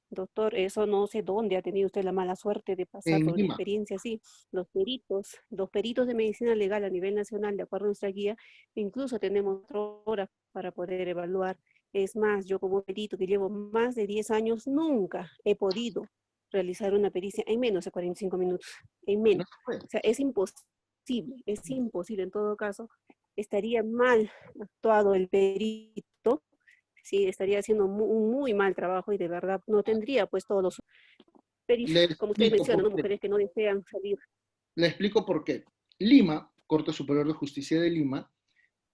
Speaker 4: Doctor, eso no sé dónde ha tenido usted la mala suerte de pasar
Speaker 1: En
Speaker 4: por una
Speaker 1: Lima.
Speaker 4: experiencia así. Los peritos de medicina legal a nivel nacional, de acuerdo a nuestra guía, incluso tenemos 4 horas para poder evaluar. Es más, yo como perito que llevo más de 10 años, nunca he podido realizar una pericia en menos de 45 minutos, en
Speaker 1: No
Speaker 4: menos.
Speaker 1: se puede.
Speaker 4: O sea, es imposible en todo caso. Estaría mal actuado el perito, sí, estaría haciendo un muy mal trabajo y de verdad no tendría pues todos los peritos,
Speaker 1: Le
Speaker 4: como usted
Speaker 1: explico
Speaker 4: menciona,
Speaker 1: por
Speaker 4: ¿no?
Speaker 1: qué.
Speaker 4: Mujeres que no desean salir.
Speaker 1: Le explico por qué. Lima, Corte Superior de Justicia de Lima,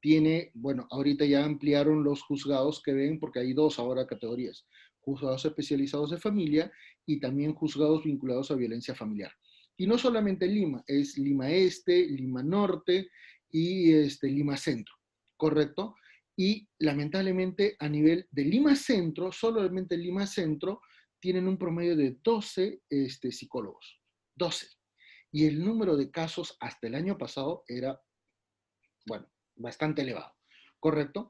Speaker 1: tiene, bueno, ahorita ya ampliaron los juzgados que ven, porque hay 2 ahora categorías, juzgados especializados de familia y también juzgados vinculados a violencia familiar. Y no solamente Lima, es Lima Este, Lima Norte y Lima Centro, ¿correcto? Y lamentablemente a nivel de Lima Centro, solamente Lima Centro, tienen un promedio de 12 psicólogos, 12. Y el número de casos hasta el año pasado era, bueno, bastante elevado, ¿correcto?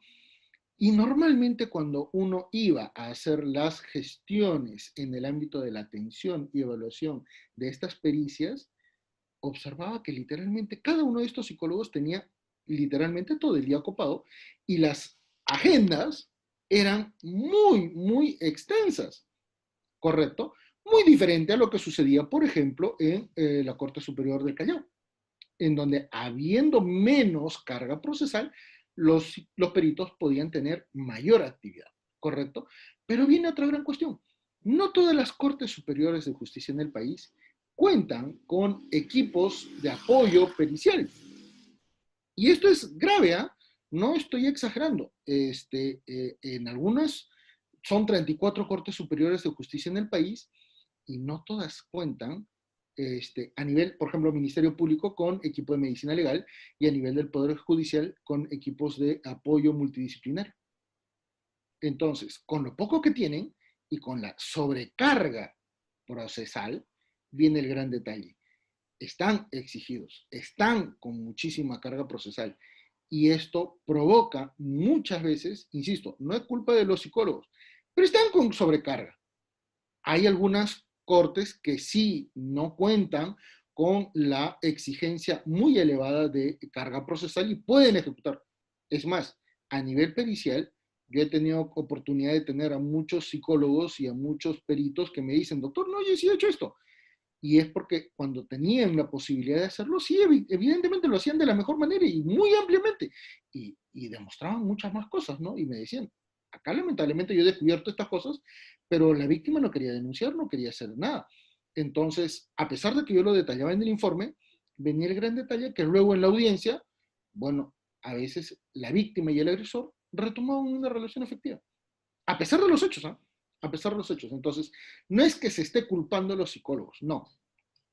Speaker 1: Y normalmente cuando uno iba a hacer las gestiones en el ámbito de la atención y evaluación de estas pericias, observaba que literalmente cada uno de estos psicólogos tenía literalmente todo el día ocupado y las agendas eran muy, muy extensas, ¿correcto? Muy diferente a lo que sucedía, por ejemplo, en la Corte Superior del Callao. en donde habiendo menos carga procesal, los peritos podían tener mayor actividad, ¿correcto? Pero viene otra gran cuestión. No todas las Cortes Superiores de Justicia en el país cuentan con equipos de apoyo pericial. Y esto es grave, ¿ah? No estoy exagerando. En algunas son 34 Cortes Superiores de Justicia en el país y no todas cuentan a nivel, por ejemplo, Ministerio Público con equipo de medicina legal y a nivel del Poder Judicial con equipos de apoyo multidisciplinario. Entonces, con lo poco que tienen y con la sobrecarga procesal, viene el gran detalle. Están exigidos, están con muchísima carga procesal y esto provoca muchas veces, insisto, no es culpa de los psicólogos, pero están con sobrecarga. Hay algunas cortes que sí no cuentan con la exigencia muy elevada de carga procesal y pueden ejecutar. Es más, a nivel pericial, yo he tenido oportunidad de tener a muchos psicólogos y a muchos peritos que me dicen, doctor, no, yo sí he hecho esto. Y es porque cuando tenían la posibilidad de hacerlo, sí, evidentemente lo hacían de la mejor manera y muy ampliamente. Y demostraban muchas más cosas, ¿no? Y me decían, acá lamentablemente yo he descubierto estas cosas, pero la víctima no quería denunciar, no quería hacer nada. Entonces, a pesar de que yo lo detallaba en el informe, venía el gran detalle que luego en la audiencia, bueno, a veces la víctima y el agresor retomaban una relación afectiva. A pesar de los hechos, ¿ah? A pesar de los hechos. Entonces, no es que se esté culpando a los psicólogos, no,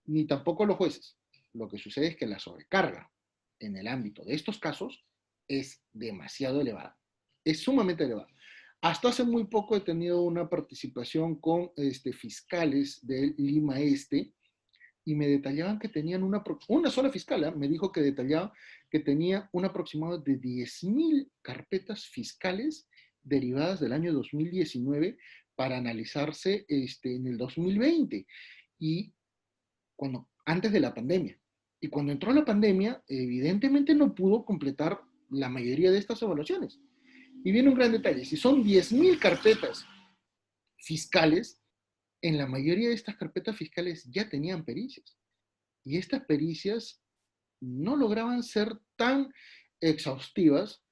Speaker 1: ni tampoco a los jueces. Lo que sucede es que la sobrecarga en el ámbito de estos casos es demasiado elevada, es sumamente elevada. Hasta hace muy poco he tenido una participación con fiscales de Lima Este y me detallaban que tenían una sola fiscal, ¿eh? Me dijo que detallaba que tenía un aproximado de 10.000 carpetas fiscales derivadas del año 2019 para analizarse en el 2020 y antes de la pandemia. Y cuando entró la pandemia, evidentemente no pudo completar la mayoría de estas evaluaciones. Y viene un gran detalle, si son 10.000 carpetas fiscales, en la mayoría de estas carpetas fiscales ya tenían pericias. Y estas pericias no lograban ser tan exhaustivas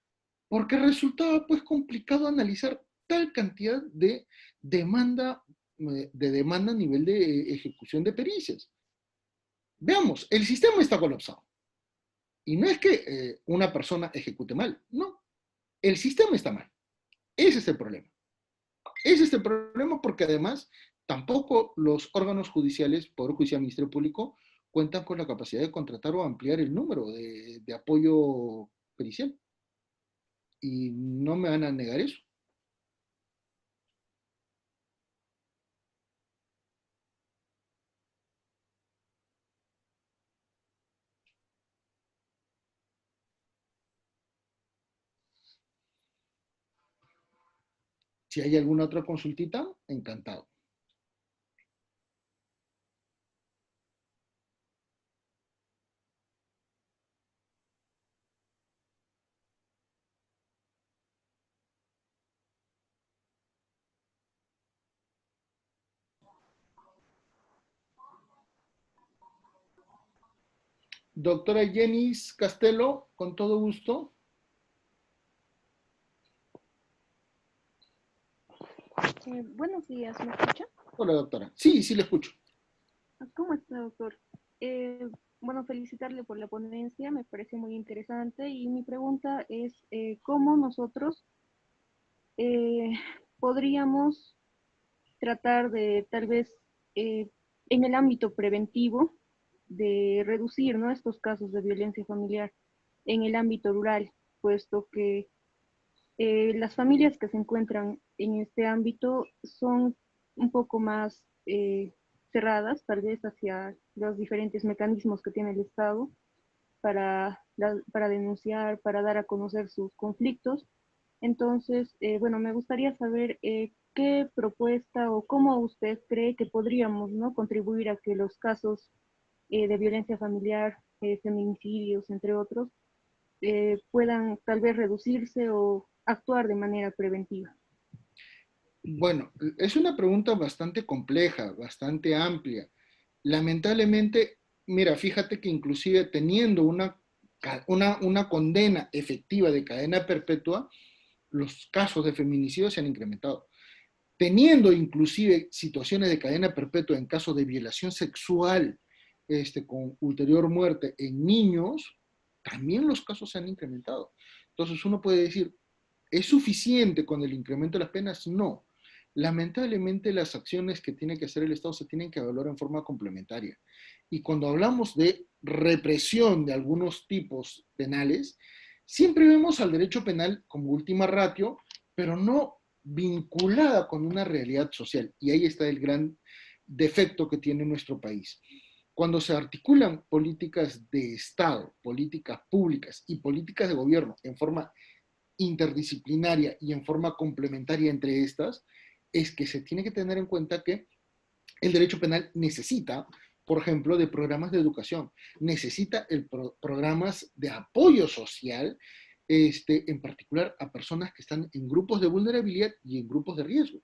Speaker 1: porque resultaba pues complicado analizar tal cantidad de demanda a nivel de ejecución de pericias. Veamos, el sistema está colapsado. Y no es que una persona ejecute mal, no. El sistema está mal. Ese es el problema. Ese es el problema porque además tampoco los órganos judiciales, Poder Judicial, Ministerio Público, cuentan con la capacidad de contratar o ampliar el número de apoyo pericial. Y no me van a negar eso. Si hay alguna otra consultita, encantado. Doctora Jenis Castelo, con todo gusto.
Speaker 5: Buenos días, ¿me escucha?
Speaker 1: Hola, doctora. Sí, sí, le escucho.
Speaker 5: ¿Cómo está, doctor? Bueno, felicitarle por la ponencia, me pareció muy interesante y mi pregunta es, ¿cómo nosotros eh, podríamos tratar de, tal vez, en el ámbito preventivo, de reducir, ¿no?, estos casos de violencia familiar en el ámbito rural, puesto que las familias que se encuentran en este ámbito son un poco más cerradas, tal vez hacia los diferentes mecanismos que tiene el Estado para denunciar, para dar a conocer sus conflictos. Entonces, bueno, me gustaría saber qué propuesta o cómo usted cree que podríamos, ¿no?, contribuir a que los casos de violencia familiar, feminicidios, entre otros, puedan tal vez reducirse o actuar de manera preventiva.
Speaker 1: Bueno, es una pregunta bastante compleja, bastante amplia. Lamentablemente, Mira, fíjate que inclusive teniendo una condena efectiva de cadena perpetua, los casos de feminicidio se han incrementado. Teniendo inclusive situaciones de cadena perpetua en caso de violación sexual con ulterior muerte en niños, también los casos se han incrementado. Entonces uno puede decir, ¿es suficiente con el incremento de las penas? No. Lamentablemente las acciones que tiene que hacer el Estado se tienen que evaluar en forma complementaria. Y cuando hablamos de represión de algunos tipos penales, siempre vemos al derecho penal como última ratio, pero no vinculada con una realidad social. Y ahí está el gran defecto que tiene nuestro país. Cuando se articulan políticas de Estado, políticas públicas y políticas de gobierno en forma interdisciplinaria y en forma complementaria entre estas, es que se tiene que tener en cuenta que el derecho penal necesita, por ejemplo, de programas de educación, necesita programas de apoyo social, en particular a personas que están en grupos de vulnerabilidad y en grupos de riesgo.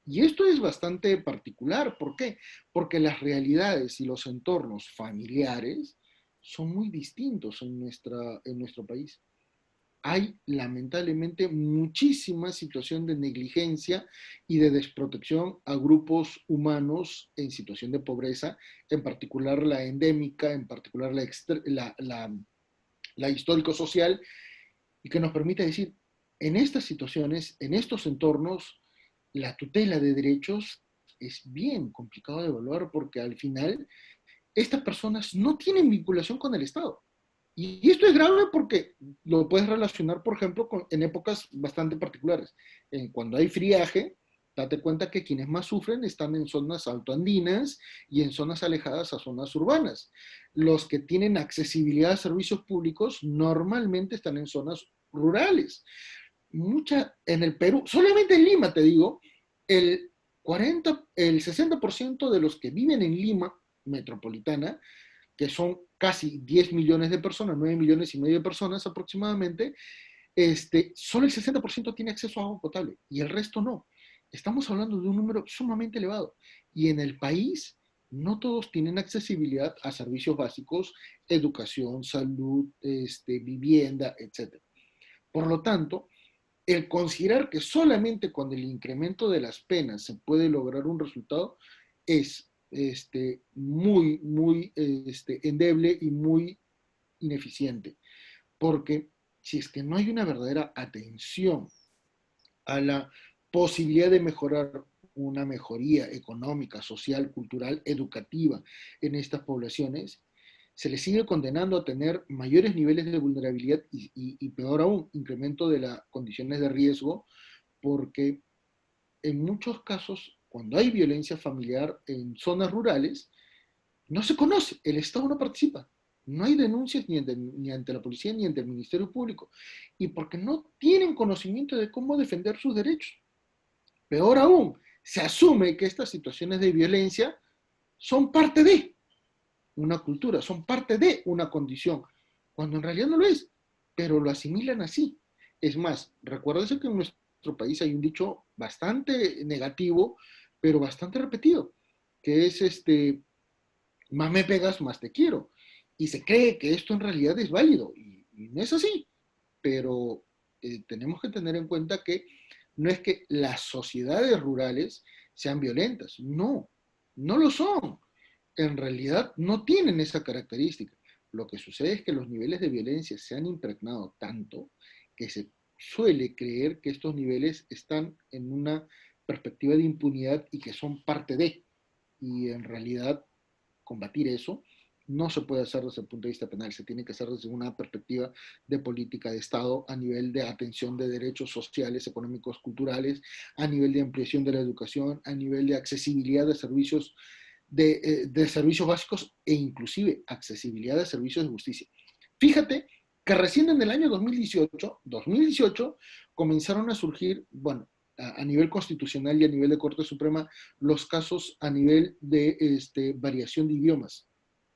Speaker 1: Y esto es bastante particular. ¿Por qué? Porque las realidades y los entornos familiares son muy distintos en nuestro país. Hay lamentablemente muchísima situación de negligencia y de desprotección a grupos humanos en situación de pobreza, en particular la endémica, en particular la histórico-social, y que nos permite decir, en estas situaciones, en estos entornos, la tutela de derechos es bien complicado de evaluar porque al final estas personas no tienen vinculación con el Estado. Y esto es grave porque lo puedes relacionar, por ejemplo, en épocas bastante particulares. Cuando hay friaje, date cuenta que quienes más sufren están en zonas altoandinas y en zonas alejadas a zonas urbanas. Los que tienen accesibilidad a servicios públicos normalmente están en zonas rurales. En el Perú, solamente en Lima, te digo, el 60% de los que viven en Lima metropolitana, que son casi 10 millones de personas, 9 millones y medio de personas aproximadamente, solo el 60% tiene acceso a agua potable y el resto no. Estamos hablando de un número sumamente elevado. Y en el país no todos tienen accesibilidad a servicios básicos, educación, salud, vivienda, etc. Por lo tanto, el considerar que solamente con el incremento de las penas se puede lograr un resultado es muy, muy endeble y muy ineficiente. Porque si es que no hay una verdadera atención a la posibilidad de mejorar una mejoría económica, social, cultural, educativa en estas poblaciones, se les sigue condenando a tener mayores niveles de vulnerabilidad y peor aún, incremento de las condiciones de riesgo, porque en muchos casos, cuando hay violencia familiar en zonas rurales, no se conoce, el Estado no participa. No hay denuncias ni ante la policía ni ante el Ministerio Público. Y porque no tienen conocimiento de cómo defender sus derechos. Peor aún, se asume que estas situaciones de violencia son parte de una cultura, son parte de una condición, cuando en realidad no lo es, pero lo asimilan así. Es más, recuérdense que en nuestro país hay un dicho bastante negativo, pero bastante repetido, que es más me pegas, más te quiero. Y se cree que esto en realidad es válido, y no es así, pero tenemos que tener en cuenta que no es que las sociedades rurales sean violentas, no, no lo son. En realidad no tienen esa característica. Lo que sucede es que los niveles de violencia se han impregnado tanto que se suele creer que estos niveles están en una perspectiva de impunidad y que son parte de. Y en realidad combatir eso no se puede hacer desde el punto de vista penal, se tiene que hacer desde una perspectiva de política de Estado a nivel de atención de derechos sociales, económicos, culturales, a nivel de ampliación de la educación, a nivel de accesibilidad de servicios de servicios básicos e inclusive accesibilidad de servicios de justicia. Fíjate que recién en el año 2018 comenzaron a surgir, bueno, a nivel constitucional y a nivel de Corte Suprema, los casos a nivel de variación de idiomas.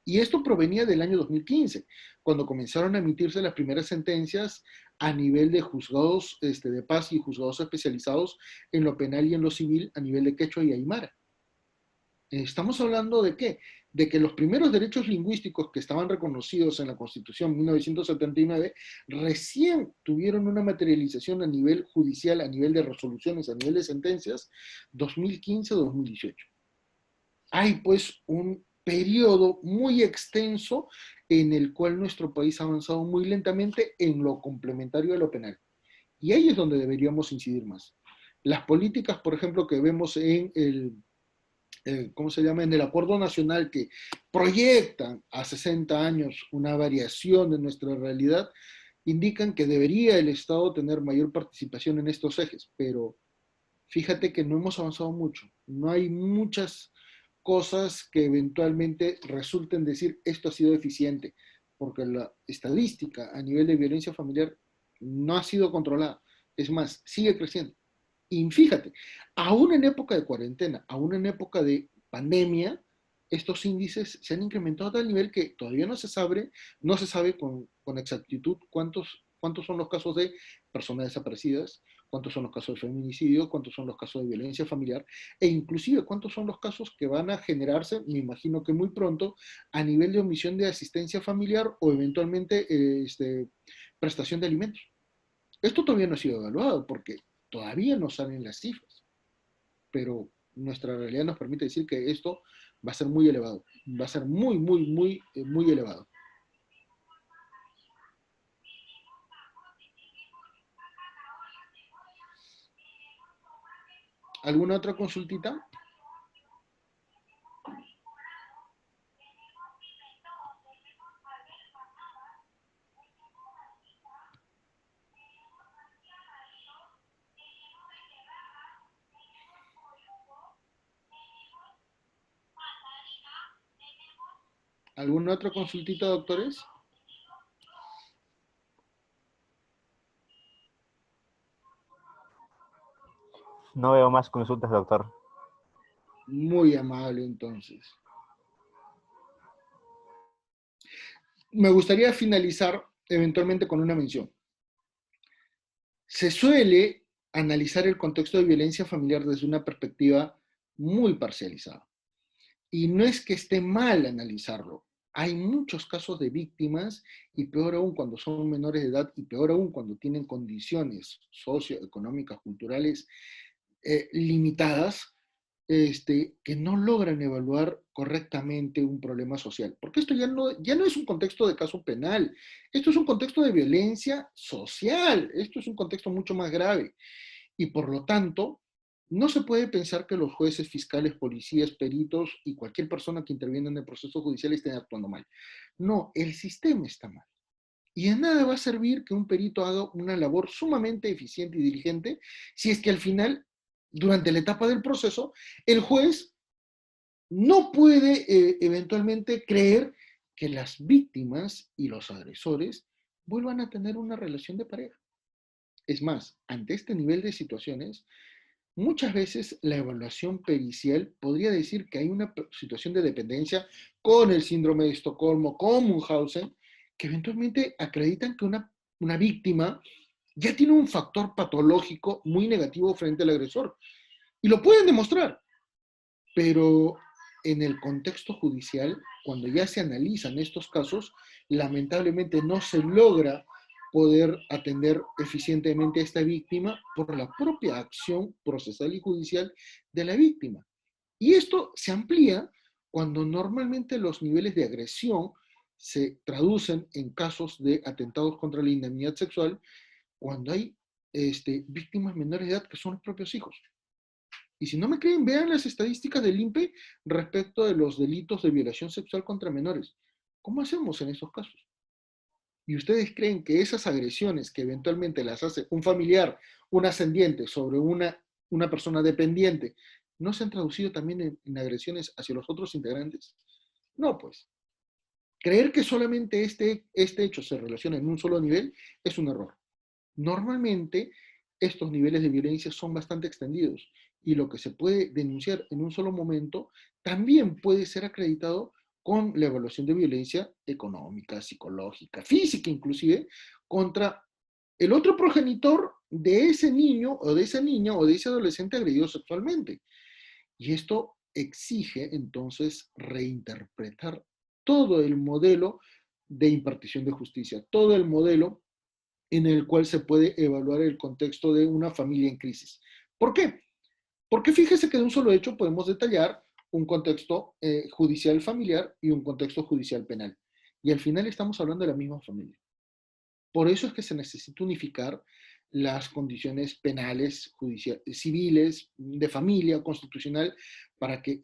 Speaker 1: Y esto provenía del año 2015, cuando comenzaron a emitirse las primeras sentencias a nivel de juzgados de paz y juzgados especializados en lo penal y en lo civil a nivel de quechua y aymara. Estamos hablando de qué? de que los primeros derechos lingüísticos que estaban reconocidos en la Constitución 1979 recién tuvieron una materialización a nivel judicial, a nivel de resoluciones, a nivel de sentencias, 2015-2018. Hay pues un periodo muy extenso en el cual nuestro país ha avanzado muy lentamente en lo complementario de lo penal. Y ahí es donde deberíamos incidir más. Las políticas, por ejemplo, que vemos en ¿cómo se llama? En el Acuerdo Nacional, que proyectan a 60 años una variación de nuestra realidad, indican que debería el Estado tener mayor participación en estos ejes, pero fíjate que no hemos avanzado mucho. No hay muchas cosas que eventualmente resulten decir esto ha sido eficiente, porque la estadística a nivel de violencia familiar no ha sido controlada. Es más, sigue creciendo. Y fíjate, aún en época de cuarentena, aún en época de pandemia, estos índices se han incrementado a tal nivel que todavía no se sabe con exactitud cuántos son los casos de personas desaparecidas, cuántos son los casos de feminicidio, cuántos son los casos de violencia familiar, e inclusive cuántos son los casos que van a generarse, me imagino que muy pronto, a nivel de omisión de asistencia familiar o eventualmente prestación de alimentos. Esto todavía no ha sido evaluado porque todavía no salen las cifras, pero nuestra realidad nos permite decir que esto va a ser muy elevado, va a ser muy elevado. ¿Alguna otra consultita? ¿Alguna otra consultita, doctores?
Speaker 2: No veo más consultas, doctor.
Speaker 1: Muy amable, entonces. Me gustaría finalizar eventualmente con una mención. Se suele analizar el contexto de violencia familiar desde una perspectiva muy parcializada. Y no es que esté mal analizarlo. Hay muchos casos de víctimas, y peor aún cuando son menores de edad, y peor aún cuando tienen condiciones socioeconómicas, culturales limitadas, que no logran evaluar correctamente un problema social. Porque esto ya no es un contexto de caso penal, esto es un contexto de violencia social, esto es un contexto mucho más grave. Y por lo tanto, no se puede pensar que los jueces, fiscales, policías, peritos y cualquier persona que interviene en el proceso judicial estén actuando mal. No, el sistema está mal. Y de nada va a servir que un perito haga una labor sumamente eficiente y diligente si es que al final, durante la etapa del proceso, el juez no puede eventualmente creer que las víctimas y los agresores vuelvan a tener una relación de pareja. Es más, ante este nivel de situaciones, muchas veces la evaluación pericial podría decir que hay una situación de dependencia con el síndrome de Estocolmo, con Munchausen, que eventualmente acreditan que una víctima ya tiene un factor patológico muy negativo frente al agresor. Y lo pueden demostrar. Pero en el contexto judicial, cuando ya se analizan estos casos, lamentablemente no se logra poder atender eficientemente a esta víctima por la propia acción procesal y judicial de la víctima. Y esto se amplía cuando normalmente los niveles de agresión se traducen en casos de atentados contra la indemnidad sexual, cuando hay víctimas menores de edad que son los propios hijos. Y si no me creen, vean las estadísticas del INPE respecto de los delitos de violación sexual contra menores. ¿Cómo hacemos en estos casos? ¿Y ustedes creen que esas agresiones que eventualmente las hace un familiar, un ascendiente sobre una persona dependiente, no se han traducido también en agresiones hacia los otros integrantes? No, pues. Creer que solamente este hecho se relaciona en un solo nivel es un error. Normalmente, estos niveles de violencia son bastante extendidos y lo que se puede denunciar en un solo momento también puede ser acreditado con la evaluación de violencia económica, psicológica, física inclusive, contra el otro progenitor de ese niño o de esa niña o de ese adolescente agredido sexualmente. Y esto exige entonces reinterpretar todo el modelo de impartición de justicia, todo el modelo en el cual se puede evaluar el contexto de una familia en crisis. ¿Por qué? Porque fíjese que de un solo hecho podemos detallar un contexto judicial familiar y un contexto judicial penal. Y al final estamos hablando de la misma familia. Por eso es que se necesita unificar las condiciones penales, civiles, de familia, constitucional, para que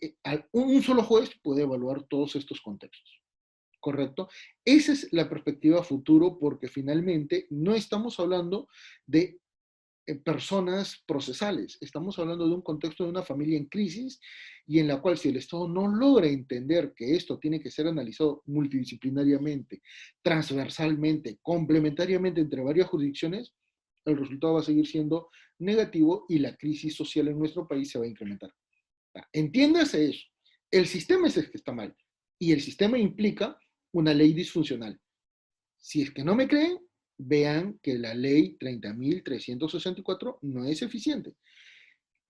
Speaker 1: un solo juez pueda evaluar todos estos contextos. ¿Correcto? Esa es la perspectiva futuro, porque finalmente no estamos hablando de personas procesales, estamos hablando de un contexto de una familia en crisis y en la cual si el Estado no logra entender que esto tiene que ser analizado multidisciplinariamente, transversalmente, complementariamente entre varias jurisdicciones, el resultado va a seguir siendo negativo y la crisis social en nuestro país se va a incrementar. Entiéndase eso. El sistema es el que está mal y el sistema implica una ley disfuncional. Si es que no me creen, vean que la ley 30.364 no es eficiente.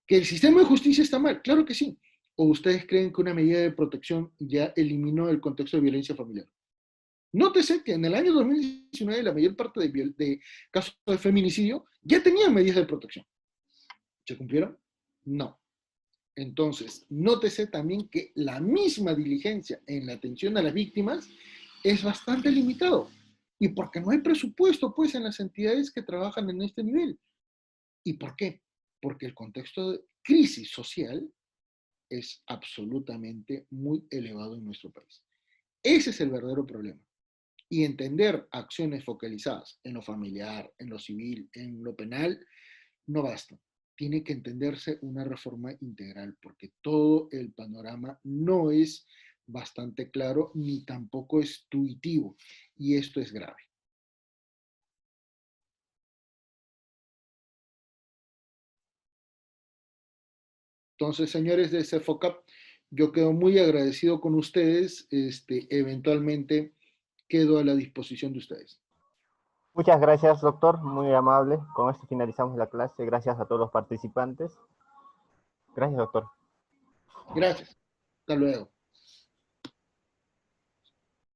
Speaker 1: ¿Que el sistema de justicia está mal? Claro que sí. ¿O ustedes creen que una medida de protección ya eliminó el contexto de violencia familiar? Nótese que en el año 2019 la mayor parte de casos de feminicidio ya tenían medidas de protección. ¿Se cumplieron? No. Entonces, nótese también que la misma diligencia en la atención a las víctimas es bastante limitado. Y porque no hay presupuesto, pues, en las entidades que trabajan en este nivel. ¿Y por qué? Porque el contexto de crisis social es absolutamente muy elevado en nuestro país. Ese es el verdadero problema. Y entender acciones focalizadas en lo familiar, en lo civil, en lo penal, no basta. Tiene que entenderse una reforma integral, porque todo el panorama no es bastante claro, ni tampoco es intuitivo, y esto es grave. Entonces, señores de CEFOCAP, yo quedo muy agradecido con ustedes, eventualmente quedo a la disposición de ustedes.
Speaker 2: Muchas gracias, doctor, muy amable. Con esto finalizamos la clase. Gracias a todos los participantes. Gracias, doctor.
Speaker 1: Gracias. Hasta luego.